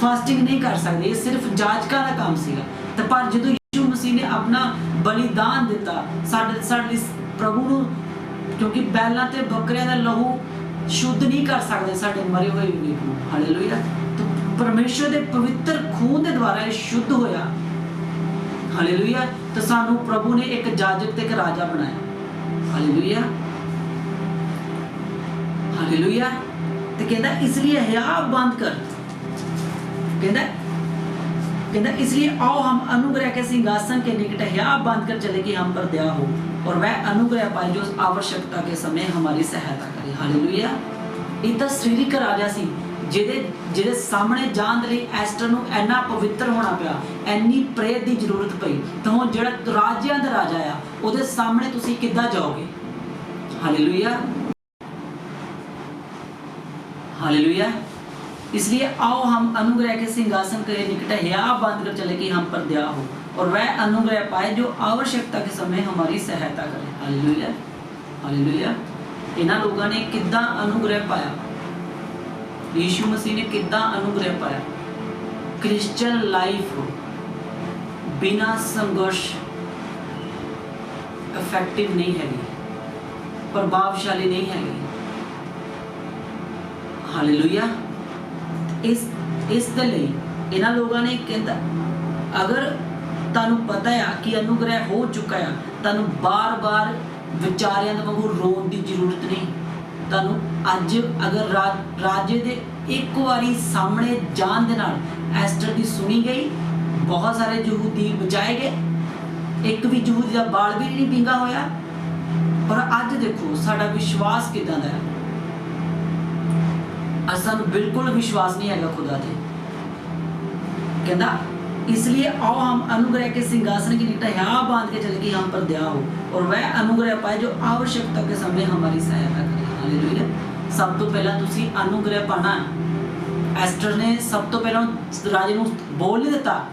ਫਾਸਟਿੰਗ ਨਹੀਂ ਕਰ ਸਕਦੇ, ਇਹ ਸਿਰਫ ਜਾਜਕਾਂ ਦਾ ਕੰਮ ਸੀਗਾ। ਤੇ ਪਰ ਜਦੋਂ ਯਿਸੂ ਮਸੀਹ ਨੇ ਆਪਣਾ ਬਲੀਦਾਨ ਦਿੱਤਾ ਸਾਡੇ ਪ੍ਰਭੂ ਨੂੰ, ਕਿਉਂਕਿ ਬੈਲਾਂ ਤੇ ਬੱਕਰਿਆਂ ਦਾ ਲਹੂ ਸ਼ੁੱਧ ਨਹੀਂ ਕਰ ਸਕਦੇ ਸਾਡੇ ਮਰੇ ਹੋਏ ਵਿਵੇਕ ਨੂੰ। ਹਾਲੇਲੂਇਆ। ਤਾਂ ਪਰਮੇਸ਼ਰ ਦੇ ਪਵਿੱਤਰ ਖੂਨ ਦੇ ਦੁਆਰਾ ਇਹ ਸ਼ੁੱਧ ਹੋਇਆ। ਹਾਲੇਲੂਇਆ। ਤਾਂ ਸਾਨੂੰ ਪ੍ਰਭੂ ਨੇ ਇੱਕ ਜਾਜਕ ਤੇ ਇੱਕ ਰਾਜਾ ਬਣਾਇਆ। Hallelujah, hallelujah. ਤੇ ਕਹਿੰਦਾ ਇਸ ਲਈ ਹਿਆ ਬੰਦ ਕਰ, कहना इसलिए आओ हम अनुग्रह के सिंहासन के निकट हिया बांध कर चले कि हम पर दया हो और वह अनुग्रह पाए जो आवश्यकता के समय हमारी सहायता करे। हालेलुया। ਇਹ ਤਾਂ ਸਰੀਰਕ ਰਾਜਾ ਸੀ ਜਿਹਦੇ ਸਾਹਮਣੇ ਜਾਣ ਦੇ ਲਈ ਐਸਟਰ ਨੂੰ ਇੰਨਾ ਪਵਿੱਤਰ ਹੋਣਾ ਪਿਆ, ਇੰਨੀ ਪ੍ਰੇਰ ਦੀ ਜ਼ਰੂਰਤ ਪਈ। ਤਾਂ ਹੁਣ ਜਿਹੜਾ ਰਾਜਿਆਂ ਦਾ ਰਾਜਾ ਆ ਉਹਦੇ ਸਾਹਮਣੇ ਤੁਸੀਂ ਕਿੱਦਾਂ ਜਾਓਗੇ? ਹਾਲੇਲੂਇਆ, ਹਾਲੇਲੂया। इसलिए आओ हम अनुग्रह के सिंहासन के निकट हिया बांध कर चले कि हम पर दया हो और वह अनुग्रह पाए जो आवश्यकता के समय हमारी सहायता करे। Hallelujah, hallelujah. इन्हां लोगों ने किद्दां अनुग्रह पाया? यीशु मसीह ने किद्दां अनुग्रह पाया? क्रिश्चियन लाइफ बिना संघर्ष इफेक्टिव नहीं हैगी, प्रभावशाली नहीं हैगी। हालेलुया। इस दे लई इन्हां लोगों ने कहता, अगर तुहानूं पता है कि अनुग्रह हो चुका है, तुहानूं बार-बार विचारियां दे वांगू रोण दी जरूरत नहीं। तुहानूं अज अगर राजे दे एक बारी सामने जान दे नाल एस्टर दी सुनी गई, बहुत सारे यहूदी बचाए गए, एक भी यहूदी दा बाल भी नहीं पिंगा होया। पर अज देखो साडा विश्वास किदां दा है। असां बिल्कुल विश्वास नहीं है खुदा ते। कहता इसलिए आओ हम अनुग्रह के सिंहासन की निकट हिया बांध के चले कि हम पर दया हो और वह अनुग्रह पाए जो आवश्यकता के समय हमारी सहायता करे। हालेलुया। सब तो पहला तुसी अनुग्रह पाना। एस्टर ने सब तो पहला राजे नूं बोल नहीं दिता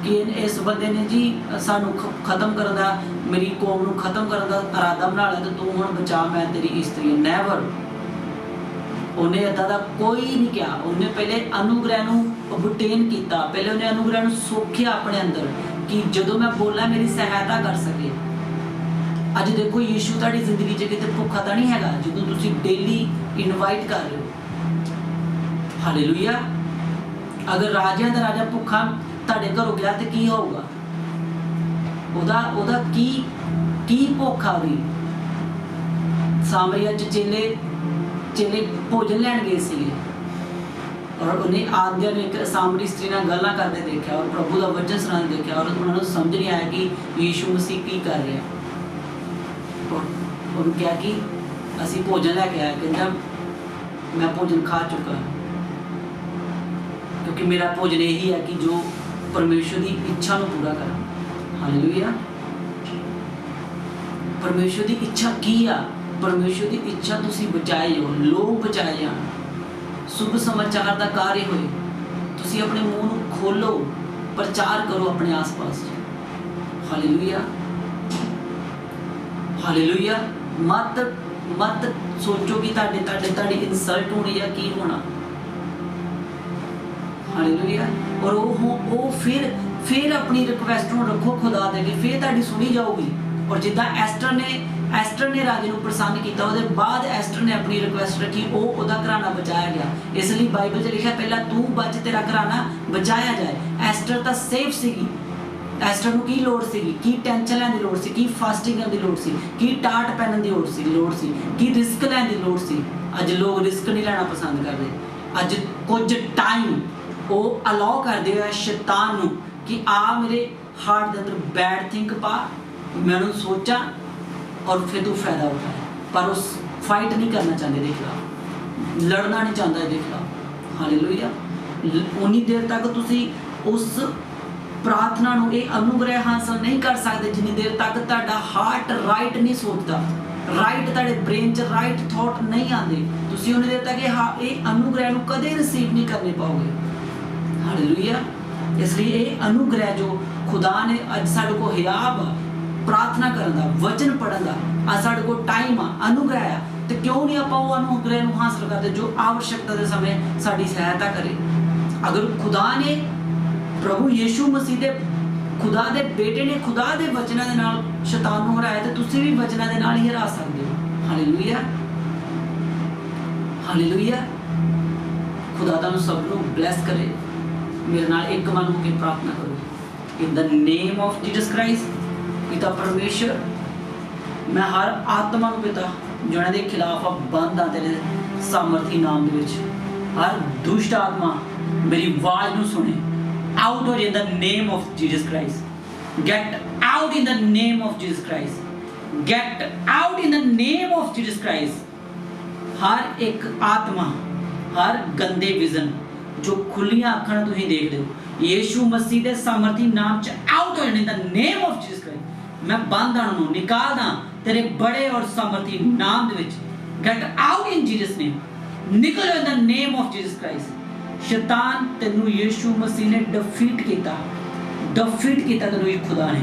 कि इस बंदे ने जी सानू खत्म करन दा, मेरी कौम नूं खत्म करन दा इरादा बना लिया, तो तू हुण बचा, मैं तेरी इस्त्री। नैवर। ਉਹਨੇ ਇੱਦਾਂ ਦਾ ਕੋਈ ਨਹੀਂ ਕਿਹਾ। ਉਹਨੇ ਪਹਿਲੇ ਅਨੁਗ੍ਰਹਿ ਨੂੰ obtain ਕੀਤਾ, ਪਹਿਲੇ ਉਹਨੇ ਅਨੁਗ੍ਰਹਿ ਨੂੰ ਸੋਖਿਆ ਆਪਣੇ ਅੰਦਰ ਕਿ ਜਦੋਂ ਮੈਂ ਬੋਲਾਂ ਮੇਰੀ ਸਹਾਇਤਾ ਕਰ ਸਕੇ। ਅੱਜ ਦੇਖੋ ਯੀਸ਼ੂ ਤੁਹਾਡੀ ਜ਼ਿੰਦਗੀ 'ਚ ਕਿਤੇ ਭੁੱਖਾ ਤਾਂ ਨਹੀਂ ਹੈਗਾ ਜਦੋਂ ਤੁਸੀਂ ਡੇਲੀ ਇਨਵਾਈਟ ਕਰ ਰਹੇ ਹੋ। ਹਾਲੇਲੂਇਆ। ਅਗਰ ਰਾਜਿਆਂ ਦਾ ਰਾਜਾ ਭੁੱਖਾ ਤੁਹਾਡੇ ਘਰੋਂ ਗਿਆ ਤੇ ਕੀ ਹੋਊਗਾ? ਉਹਦਾ ਕੀ ਭੁੱਖ ਆ ਗਈ? ਸਾਮਰੀਆ 'ਚ चेले भोजन लैन गए थे और उन्हें आद्या ने एक सामरी स्त्री नाल गल्लां करते देखा और प्रभु का वचन सुनाते देखा और उन्होंने समझ नहीं आया कि यीशु मसीह की कर रहे हैं। और उन्होंने कहा कि असी भोजन लैके आए। कहता मैं भोजन खा चुका, क्योंकि मेरा भोजन यही है कि जो परमेश्वर की इच्छा को पूरा करा। हालेलुया। परमेश्वर की इच्छा की आ? परमेश्वर की इच्छा तुसी बचाए हो, लोग बचाए जान, शुभ समाचार का कार्य होए, तुसी अपने मुंह नूं खोलो, प्रचार करो अपने आस पास। Hallelujah, hallelujah. मत सोचो कि ताड़ी इंसल्ट होनी या की होना। हालेलुया। और वो फिर अपनी रिक्वेस्ट ਨੂੰ ਰੱਖੋ ਖੁਦਾ ਦੇ ਅੱਗੇ, ਫਿਰ ਤੁਹਾਡੀ ਸੁਣੀ ਜਾਊਗੀ। ਔਰ ਜਿੱਦਾਂ ਐਸਟਰ ਨੇ ਰਾਜੇ ਨੂੰ ਪ੍ਰਸੰਨ ਕੀਤਾ, ਉਹਦੇ ਬਾਅਦ ਐਸਟਰ ਨੇ ਆਪਣੀ ਰਿਕੁਐਸਟ ਰੱਖੀ, ਉਹਦਾ ਘਰਾਣਾ ਬਚਾਇਆ ਗਿਆ। ਇਸ ਲਈ ਬਾਈਬਲ 'ਚ ਲਿਖਿਆ ਪਹਿਲਾਂ ਤੂੰ ਬਚ, ਤੇਰਾ ਘਰਾਣਾ ਬਚਾਇਆ ਜਾਏ। ਐਸਟਰ ਤਾਂ ਸੇਫ ਸੀਗੀ। ਐਸਟਰ ਨੂੰ ਕੀ ਲੋੜ ਸੀਗੀ? ਕੀ ਟੈਨਸ਼ਨ ਲੈਣ ਦੀ ਲੋੜ ਸੀ? ਕੀ ਫਾਸਟਿੰਗ ਕਰਨ ਦੀ ਲੋੜ ਸੀ? ਕੀ ਟਾਟ ਪਹਿਨਣ ਦੀ ਲੋੜ ਸੀ? ਕੀ ਰਿਸਕ ਲੈਣ ਦੀ ਲੋੜ ਸੀ? ਅੱਜ ਲੋਕ ਰਿਸਕ ਨਹੀਂ ਲੈਣਾ ਪਸੰਦ ਕਰਦੇ। ਅੱਜ ਕੁਝ ਟਾਈਮ ਉਹ ਅਲਾਉ ਕਰਦੇ ਆ ਸ਼ੈਤਾਨ ਨੂੰ ਕਿ ਆ ਮੇਰੇ ਹਾਰਟ ਦੇ ਅੰਦਰ ਬੈਡ ਥਿੰਕ ਪਾ, ਮੈਨੂੰ ਸੋਚਾਂ और फिर तू फायदा उठाए। पर उस फाइट नहीं करना चाहते दे खिलाफ, लड़ना नहीं चाहता दे खिलाफ। हालेलुया। उन्नी देर तक तुसी उस प्रार्थना ਨੂੰ ਇਹ ਅਨੁਗ੍ਰਹਿ ਹਾਸਲ ਨਹੀਂ ਕਰ ਸਕਦੇ ਜਿੰਨੀ ਦੇਰ ਤੱਕ ਤੁਹਾਡਾ ਹਾਰਟ ਰਾਈਟ ਨਹੀਂ ਸੋਚਦਾ, ਰਾਈਟ ਤੁਹਾਡੇ ਬ੍ਰੇਨ 'ਚ ਰਾਈਟ ਥਾਟ ਨਹੀਂ ਆਉਂਦੇ। ਤੁਸੀਂ ਉਨੀ ਦੇਰ ਤੱਕ ਇਹ ਅਨੁਗ੍ਰਹਿ ਨੂੰ ਕਦੇ ਰਿਸੀਵ ਨਹੀਂ ਕਰਨੇ ਪਾਓਗੇ। ਹਾਲੇਲੂਇਆ। ਇਸ ਲਈ ਇਹ ਅਨੁਗ੍ਰਹਿ ਜੋ ਖੁਦਾ ਨੇ ਅੱਜ ਸਾਡੇ ਕੋਲ ਹਿਆਬ प्रार्थना करन दा, वचन पढ़न दा, आज साडे कोल टाइम आ, अनुग्रह आ, ते क्यों नहीं आपां वो अनुग्रह नूं हासिल करदे जो आवश्यकता दे समय साडी सहायता करे। अगर खुदा ने प्रभु यीशु मसीह दे खुदा दे बेटे ने खुदा दे वचनां दे नाल शैतान नूं हराया, ते तुसीं भी वचनां दे नाल ही हरा सकदे हो। Hallelujah, hallelujah. खुदा तुहानूं सब नूं ब्लैस करे। मेरे नाल एक मन होकर प्रार्थना करो। इन the name of Jesus Christ. पिता परमेश्वर, मैं हर आत्मा ਨੂੰ पिता ਜਿਹਨਾਂ ਦੇ ਖਿਲਾਫ ਬੰਦ ਆ ਤੇਰੇ ਸਾਮਰਥੀ ਨਾਮ ਦੇ ਵਿੱਚ, ਹਰ ਦੁਸ਼ਟ ਆਤਮਾ ਮੇਰੀ ਆਵਾਜ਼ ਨੂੰ ਸੁਣੇ। ਆਊਟ ਹੋ in the name of Jesus Christ. Get out in the name of Jesus Christ. Get out in the name of Jesus Christ. ਹਰ ਇੱਕ ਆਤਮਾ, ਹਰ ਗੰਦੇ ਵਿਜ਼ਨ ਜੋ ਖੁੱਲੀਆਂ ਅੱਖਾਂ ਨਾਲ ਤੁਸੀਂ ਦੇਖਦੇ ਹੋ, ਯੀਸ਼ੂ ਮਸੀਹ ਦੇ ਸਾਮਰਥੀ ਨਾਮ 'ਚ ਆਊਟ ਹੋ in the name of Jesus Christ. मैं बांधा ਨੂੰ ਨਿਕਾਲਦਾ तेरे बड़े और सामर्थी नाम ਦੇ ਵਿੱਚ। Get out in Jesus name. निकल in the name of Jesus Christ. शैतान ਤੈਨੂੰ ਯੀਸ਼ੂ ਮਸੀਹ ਨੇ ਡਿਫੀਟ ਕੀਤਾ ਤੈਨੂੰ ਇਹ ਖੁਦਾ ਨੇ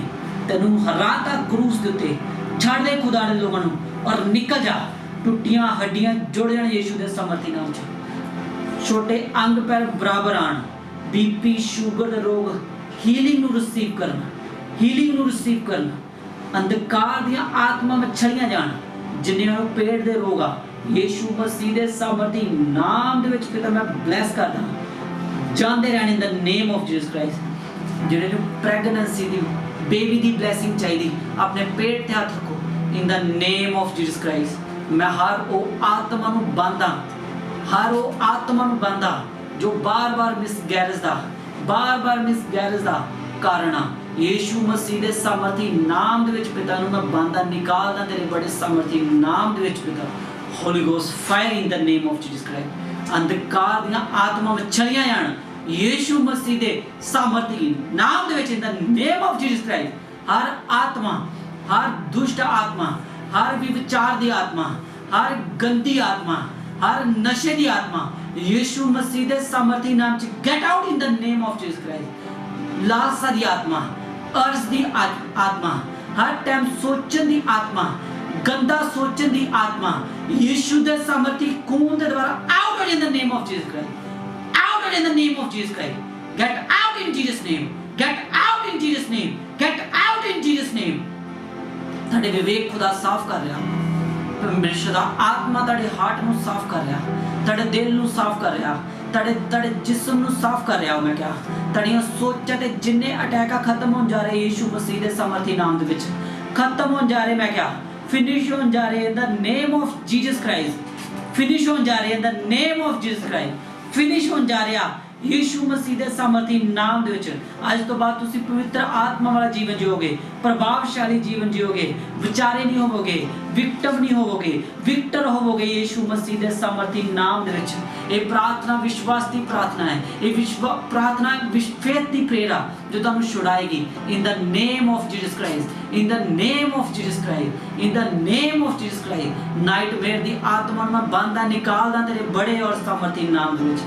ਤੈਨੂੰ ਹਰਾਤਾ ਕਰੂਸ ਦੇ ਉੱਤੇ। ਛੱਡ ਦੇ ਖੁਦਾ ਦੇ ਲੋਕਾਂ ਨੂੰ ਔਰ ਨਿਕਲ ਜਾ। ਟੁੱਟੀਆਂ ਹੱਡੀਆਂ ਜੁੜ ਜਾਣ ਯੀਸ਼ੂ ਦੇ ਸਾਮਰਥੀ ਨਾਮ 'ਚ। ਛੋਟੇ ਅੰਗ ਪੈਰ ਬਰਾਬਰ ਆਣ। बीपी ਸ਼ੂਗਰ ਦੇ ਰੋਗ ਹੀਲਿੰਗ ਨੂੰ ਰਿਸੀਵ ਕਰਨਾ। अंधकार दियां आत्मा में छड़ियां जान जिन्हें पेट दे रोग आ यीशु मसीह दे सामर्थी नाम दे विच पिता मैं ब्लैस करदा जानदे रहने इन the name of Jesus Christ. जिन्हें जो प्रेगनेंसी दी बेबी दी ब्लैसिंग चाहिए अपने पेट ते हाथ रखो इन the name of Jesus Christ. मैं हर वो आत्मा नूं बांधा जो बार-बार मिसगैरेज दा कारण आ। यीशु मसीह दे सामर्थी नाम दे विच पिता नूं मैं बांधा निकालदा तेरे बड़े सामर्थी नाम दे विच पिता। Holi ghost fire in the name of Jesus Christ. अंधकार दियां आत्मा में छलियां जाण यीशु मसीह दे सामर्थी नाम दे विच in the name of Jesus Christ. हर आत्मा, हर दुष्ट आत्मा, हर विचार दी आत्मा, हर गंदी आत्मा, हर नशे दी आत्मा यीशु मसीह दे सामर्थी नाम च gate out in the name of Jesus Christ. लालसा दी आत्मा, अर्ज दी आत्मा, हर टाइम सोचन दी आत्मा, गंदा सोचन दी आत्मा यीशु दे सामर्थी खून दे द्वारा out in the name of Jesus Christ. Out in the name of Jesus Christ. Get out in Jesus name. Get out in Jesus name. Get out in Jesus name. ਤੁਹਾਡੇ ਵਿਵੇਕ ਖੁਦਾ ਸਾਫ਼ ਕਰ ਰਿਹਾ। ਪਰਮੇਸ਼ਰ ਦਾ ਆਤਮਾ ਤੁਹਾਡੇ ਹਾਰਟ ਨੂੰ ਸਾਫ਼ ਕਰ ਰਿਹਾ, ਤੁਹਾਡੇ ਦਿਲ ਨੂੰ ਸਾਫ਼ ਕਰ ਰਿਹਾ, ਤੁਹਾਡੇ ਜਿਸਮ ਨੂੰ ਸਾਫ਼ ਕਰ ਰਿਹਾ। ਮੈਂ ਕਿਹਾ ਤੁਹਾਡੀਆਂ ਸੋਚਾਂ ਤੇ ਜਿੰਨੇ ਅਟੈਕ ਖਤਮ ਹੋਣ ਜਾ ਰਹੇ ਯੀਸ਼ੂ ਮਸੀਹ ਦੇ ਸਾਮਰਥੀ ਨਾਮ ਦੇ ਵਿੱਚ ਖਤਮ ਹੋਣ ਜਾ ਰਹੇ। ਮੈਂ ਕਿਹਾ ਫਿਨਿਸ਼ ਹੋਣ ਜਾ ਰਹੇ in the name of Jesus Christ. Finish ਹੋਣ ਜਾ ਰਹੇ in the name of Jesus Christ. Finish ਹੋਣ ਜਾ ਰਿਹਾ यीशु मसीह दे सामर्थी नाम दे विच। अज तो बाद तुसी पवित्र आत्मा वाला जीवन जियोगे, प्रभावशाली जीवन जियोगे, विचारे नहीं होवोगे, विक्टिम नहीं होवोगे, विक्टर होवोगे यीशु मसीह दे सामर्थी नाम दे विच। ये प्रार्थना विश्वास दी प्रार्थना है। ये प्रार्थना फेथ दी प्रेयर जो तुहानू छुड़ाएगी in the name of Jesus Christ. In the name of Jesus Christ. In the name of Jesus Christ. Nightmare दी आत्मा नूं मैं बांधा निकालदा तेरे बड़े और सामर्थी नाम दे विच।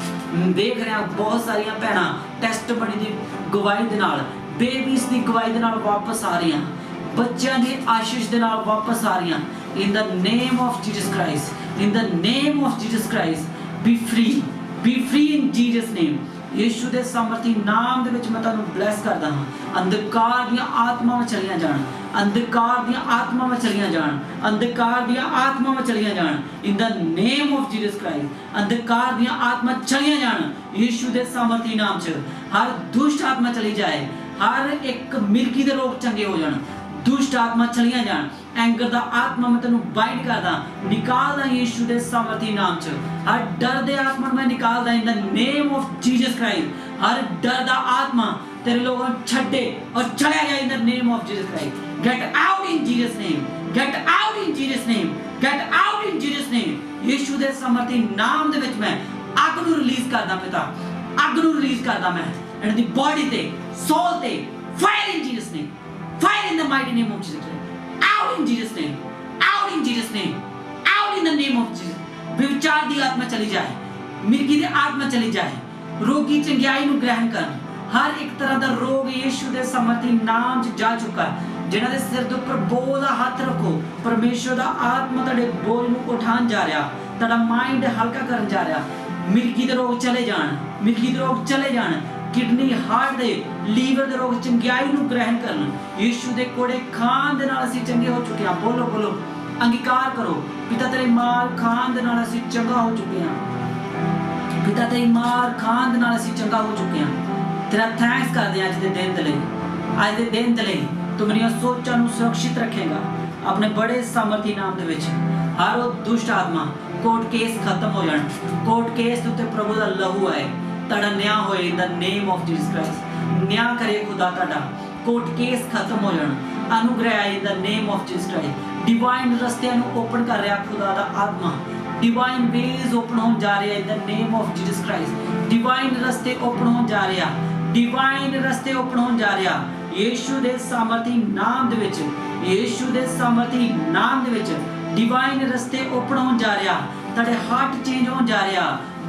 देख रहे हैं बहुत सारिया भैणां टेस्टमनी दी गवाही दे नाल, बेबीज़ दी गवाही दे नाल वापस आ रही, बच्चों की आशीष दे नाल वापस आ रही। In the name of Jesus Christ. In the name of Jesus Christ. Be free in Jesus name. ਯੀਸ਼ੂ ਦੇ ਸਮਰਥੀ ਨਾਮ ਦੇ ਵਿੱਚ ਮੈਂ ਤੁਹਾਨੂੰ ਬਲੈਸ ਕਰਦਾ ਹਾਂ। ਅੰਧਕਾਰ ਦੀਆਂ ਆਤਮਾਵਾਂ ਚਲੀਆਂ ਜਾਣ, ਅੰਧਕਾਰ ਦੀਆਂ ਆਤਮਾਵਾਂ ਚਲੀਆਂ ਜਾਣ, ਅੰਧਕਾਰ ਦੀਆਂ ਆਤਮਾਵਾਂ ਚਲੀਆਂ ਜਾਣ ਇਨ the name of Jesus Christ. ਅੰਧਕਾਰ ਦੀਆਂ ਆਤਮਾ ਚਲੀਆਂ ਜਾਣ ਯੀਸ਼ੂ ਦੇ ਸਮਰਥੀ ਨਾਮ 'ਚ। ਹਰ ਦੁਸ਼ਟ ਆਤਮਾ ਚਲੀ ਜਾਏ, ਹਰ ਇੱਕ ਮਿਰਗੀ ਦੇ ਰੋਗ ਚੰਗੇ ਹੋ ਜਾਣ, ਦੁਸ਼ਟ ਆਤਮਾ ਚਲੀਆਂ ਜਾਣ। ਐਂਗਰ ਦਾ ਆਤਮਾ ਮੈਂ ਤੈਨੂੰ ਬਾਈਂਡ ਕਰਦਾ, ਨਿਕਾਲਦਾ ਯੀਸ਼ੂ ਦੇ ਸਮਰਥੀ ਨਾਮ 'ਚ। ਹਰ ਡਰ ਦੇ ਆਤਮਾ ਨੂੰ ਮੈਂ ਨਿਕਾਲਦਾ in the name of Jesus Christ. ਹਰ ਡਰ ਦਾ ਆਤਮਾ तेरे लोगों छड्डे और चला गया in the name of Jesus Christ. Get out in Jesus name, get out in Jesus name, get out in Jesus name. यीशु दे समर्थी नाम दे विच मैं अग नूं रिलीज करदा पिता, अग नूं रिलीज करदा मैं इन्हां दी बॉडी ते सोल ते fire in Jesus name, fire in the mighty name of Jesus Christ. Out in Jesus name, out in Jesus name, out in the name of Jesus. व्यभिचार दी आत्मा चली जाए, मिर्गी दी आत्मा चली जाए, रोगी चंगियाई नूं ग्रहण करन। हर एक तरह का रोग यीशु के समर्थी नाम च जा चुका है। जिन्हां दे सिर दे उपर बोझ दा हाथ रखो, परमेश्वर दा आत्मा तुहाडे बोझ नूं उठाण जा रहा, तुहाडा माइंड हल्का करन जा रहा। मिर्गी दे रोग चले जाण, मिर्गी दे रोग चले जाण, किडनी हार्ट दे लीवर दे रोग चंगियाई नूं ग्रहण करन। यीशु दे कोड़े खान दे नाल असीं चंगे हो चुके हां। बोलो बोलो, अंगीकार करो, पिता तेरे मार खान दे नाल असीं चंगा हो चुके हां। पिता तेरी मार खान दे नाल असीं चंगा हो चुके हां। तेरा थैंक्स करते हैं अज के दिन दे लई, अज के दिन दे लई। तू मेरियां सोचां नूं सुरक्षित रखेगा अपने बड़े सामर्थी नाम दे विच। हर वो दुष्ट आत्मा कोर्ट केस खत्म हो जाण, कोर्ट केस उत्ते प्रभु दा लहू आए, तुहाडा न्याय होए इन the name of Jesus Christ. न्याय करे खुदा तुहाडा, कोर्ट केस खत्म हो जाण, अनुग्रह आए in the name of Jesus Christ. Divine रस्तियां नूं ओपन कर रहा खुदा दा आत्मा, डिवाइन वेज ओपन हो जा रहे इन the name of Jesus Christ. Divine रस्ते ओपन हो जा रहा, डिवाइन रस्ते ओपन हो जा रहा यीशु दे सामर्थी नाम दे विच। यीशु दे सामर्थी नाम दे विच डिवाइन रस्ते ओपन हो जा रहा, तुहाडे हार्ट चेंज हो जा रहा।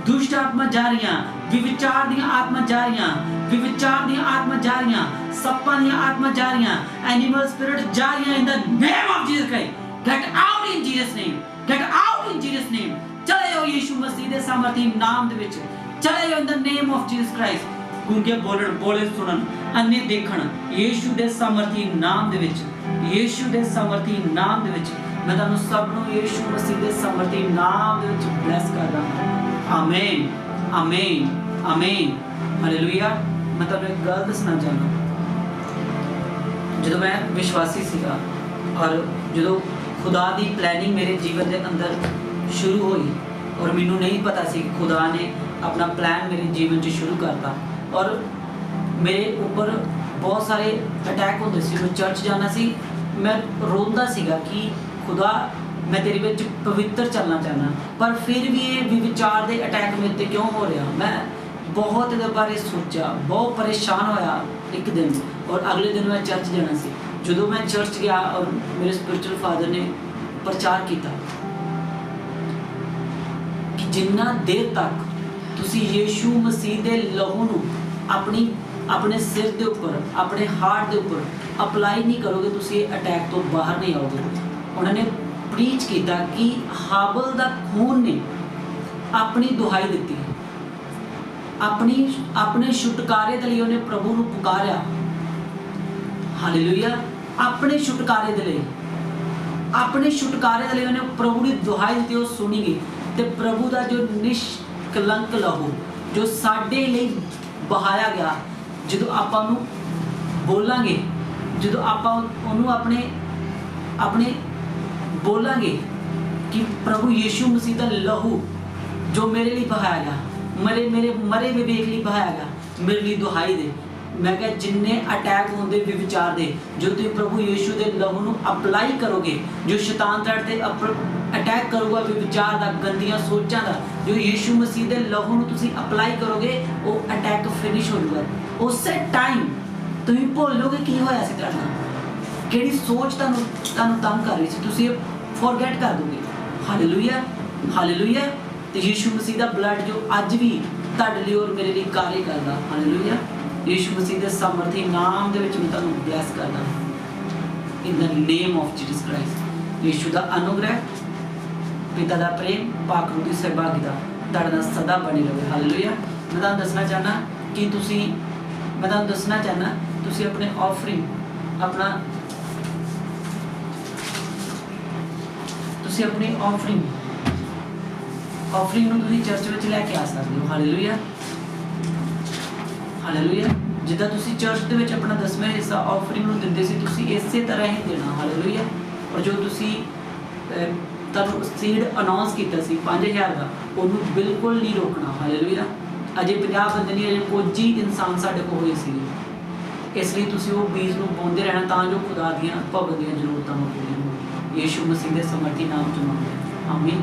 दुष्ट आत्मा जा रही, विविचार दी आत्मा जा रही, विविचार दी आत्मा जा रही, सप्पां दी आत्मा जा रही, एनिमल स्पिरिट जा रही in the name of Jesus Christ. Get out in Jesus name, get out in Jesus name. चले जाओ यीशु मसीह दे सामर्थी नाम दे विच, चले जाओ in the name of Jesus Christ. गूंगे बोलण, बोले सुनन, अन्ने देखण यीशु दे सामर्थी नाम दे विच, यीशु दे सामर्थी नाम दे विच। मैं तुहानू सब नूं यीशु मसीह दे सामर्थी नाम दे विच ब्लेस करदा हां। आमीन, आमीन, आमीन, हालेलुया। मैं तुहानू एक गल दसना चाहना, जदों मैं विश्वासी सीगा और जदों खुदा दी प्लैनिंग मेरे जीवन दे अंदर शुरू हुई और मैनू नहीं पता सी खुदा ने अपना प्लान मेरे जीवन च शुरू करता और मेरे ऊपर बहुत सारे अटैक होंदे सी। मैं चर्च जाना सी, मैं रोंदा सीगा कि खुदा मैं तेरे विच पवित्र चलना चाहना, पर फिर भी ये विचार दे अटैक मेरे ते क्यों हो रहा। मैं बहुत इहदे बारे सोचा, बहुत परेशान होया एक दिन और अगले दिन मैं चर्च जाना सी। जदों मैं चर्च गया और मेरे स्पिरिचुअल फादर ने प्रचार किया कि जिन्ना देर तक तुसी यीशु मसीह दे लहू नूं अपने सिर के ऊपर, अपने हार्ट के ऊपर अप्लाई नहीं करोगे, तुसी अटैक तो बाहर नहीं आओगे। उन्होंने प्रीच किया कि हाबल दा खून ने अपनी दुहाई दी, अपने छुटकारे के लिए उन्हें प्रभु नूं पुकारिया। हालेलुया। अपने छुटकारे के लिए, अपने छुटकारे के लिए उन्हें प्रभु की दुहाई दी, वो सुनी गई। तो प्रभु का जो निष्कलंक लहू जो साडे लिए बहाया गया, जो आपां नूं बोलांगे, जो आपां उन्होंने अपने अपने बोलांगे कि प्रभु यीशु मसीह का लहू जो मेरे लिए बहाया गया, मेरे मरे विवेक लिए बहाया गया, मेरे लिए दुहाई दे। मैं क्या जिन्ने अटैक होंदे विचार दे, जो तुम प्रभु यीशु के लहू नूं अप्लाई करोगे, जो शैतान ते अटैक करूगा विचार का, गंदियां सोचां का, जो यीशु मसीह के लहू नूं तुसीं अप्लाई करोगे, वो अटैक फिनिश हो जाएगा। उस टाइम तुसीं भुल्लोगे की होया सी तुहाडे नाल, किहड़ी सोच तुहानूं तंग कर रही सी, तुसीं फॉरगेट कर दोगे। Hallelujah, hallelujah. तो यीशु मसीह का ब्लड जो अज भी तुहाडे लिए और मेरे लिए कार्य करदा। हालेलुया। यीशु मसीह के सामर्थी नाम दे विच मैं तुहानूं ब्लेस करदा in the name of Jesus Christ. यीशु का अनुग्रह, पिता का प्रेम, पाक रूह की सहभागिता तुहाडे नाल सदा बनी रहे। हालेलुया। मैं तुहानूं दसना चाहना कि मैं तुहानूं दसना चाहना तुसीं अपने ऑफरिंग अपना तुसीं अपनी ऑफरिंग नूं तुसीं चर्च विच लैके आ सकदे हो। Hallelujah hallelujah. जिद्दां तुसीं चर्च दे विच अपना 10वां हिस्सा ऑफरिंग नूं दिंदे सी तुसीं इसे तरह ही देना। हालेलुया। और जो तुसीं तुहानूं सीड अनाउंस कीता सी 5000 का ਉਹਨੂੰ बिल्कुल नहीं रोकना। हालेलुया। अजे 50 बंदे नहीं, अजे कुछ ही इंसान साडे कोल होए सी, इसलिए तुसीं वो बीज नूं बोंदे रहना तां जो खुदा दीयां भवन दीयां जरूरतां नूं पूरीआं होण। यीशु मसीह दे समर्थी नाम च मंगदे आमीन।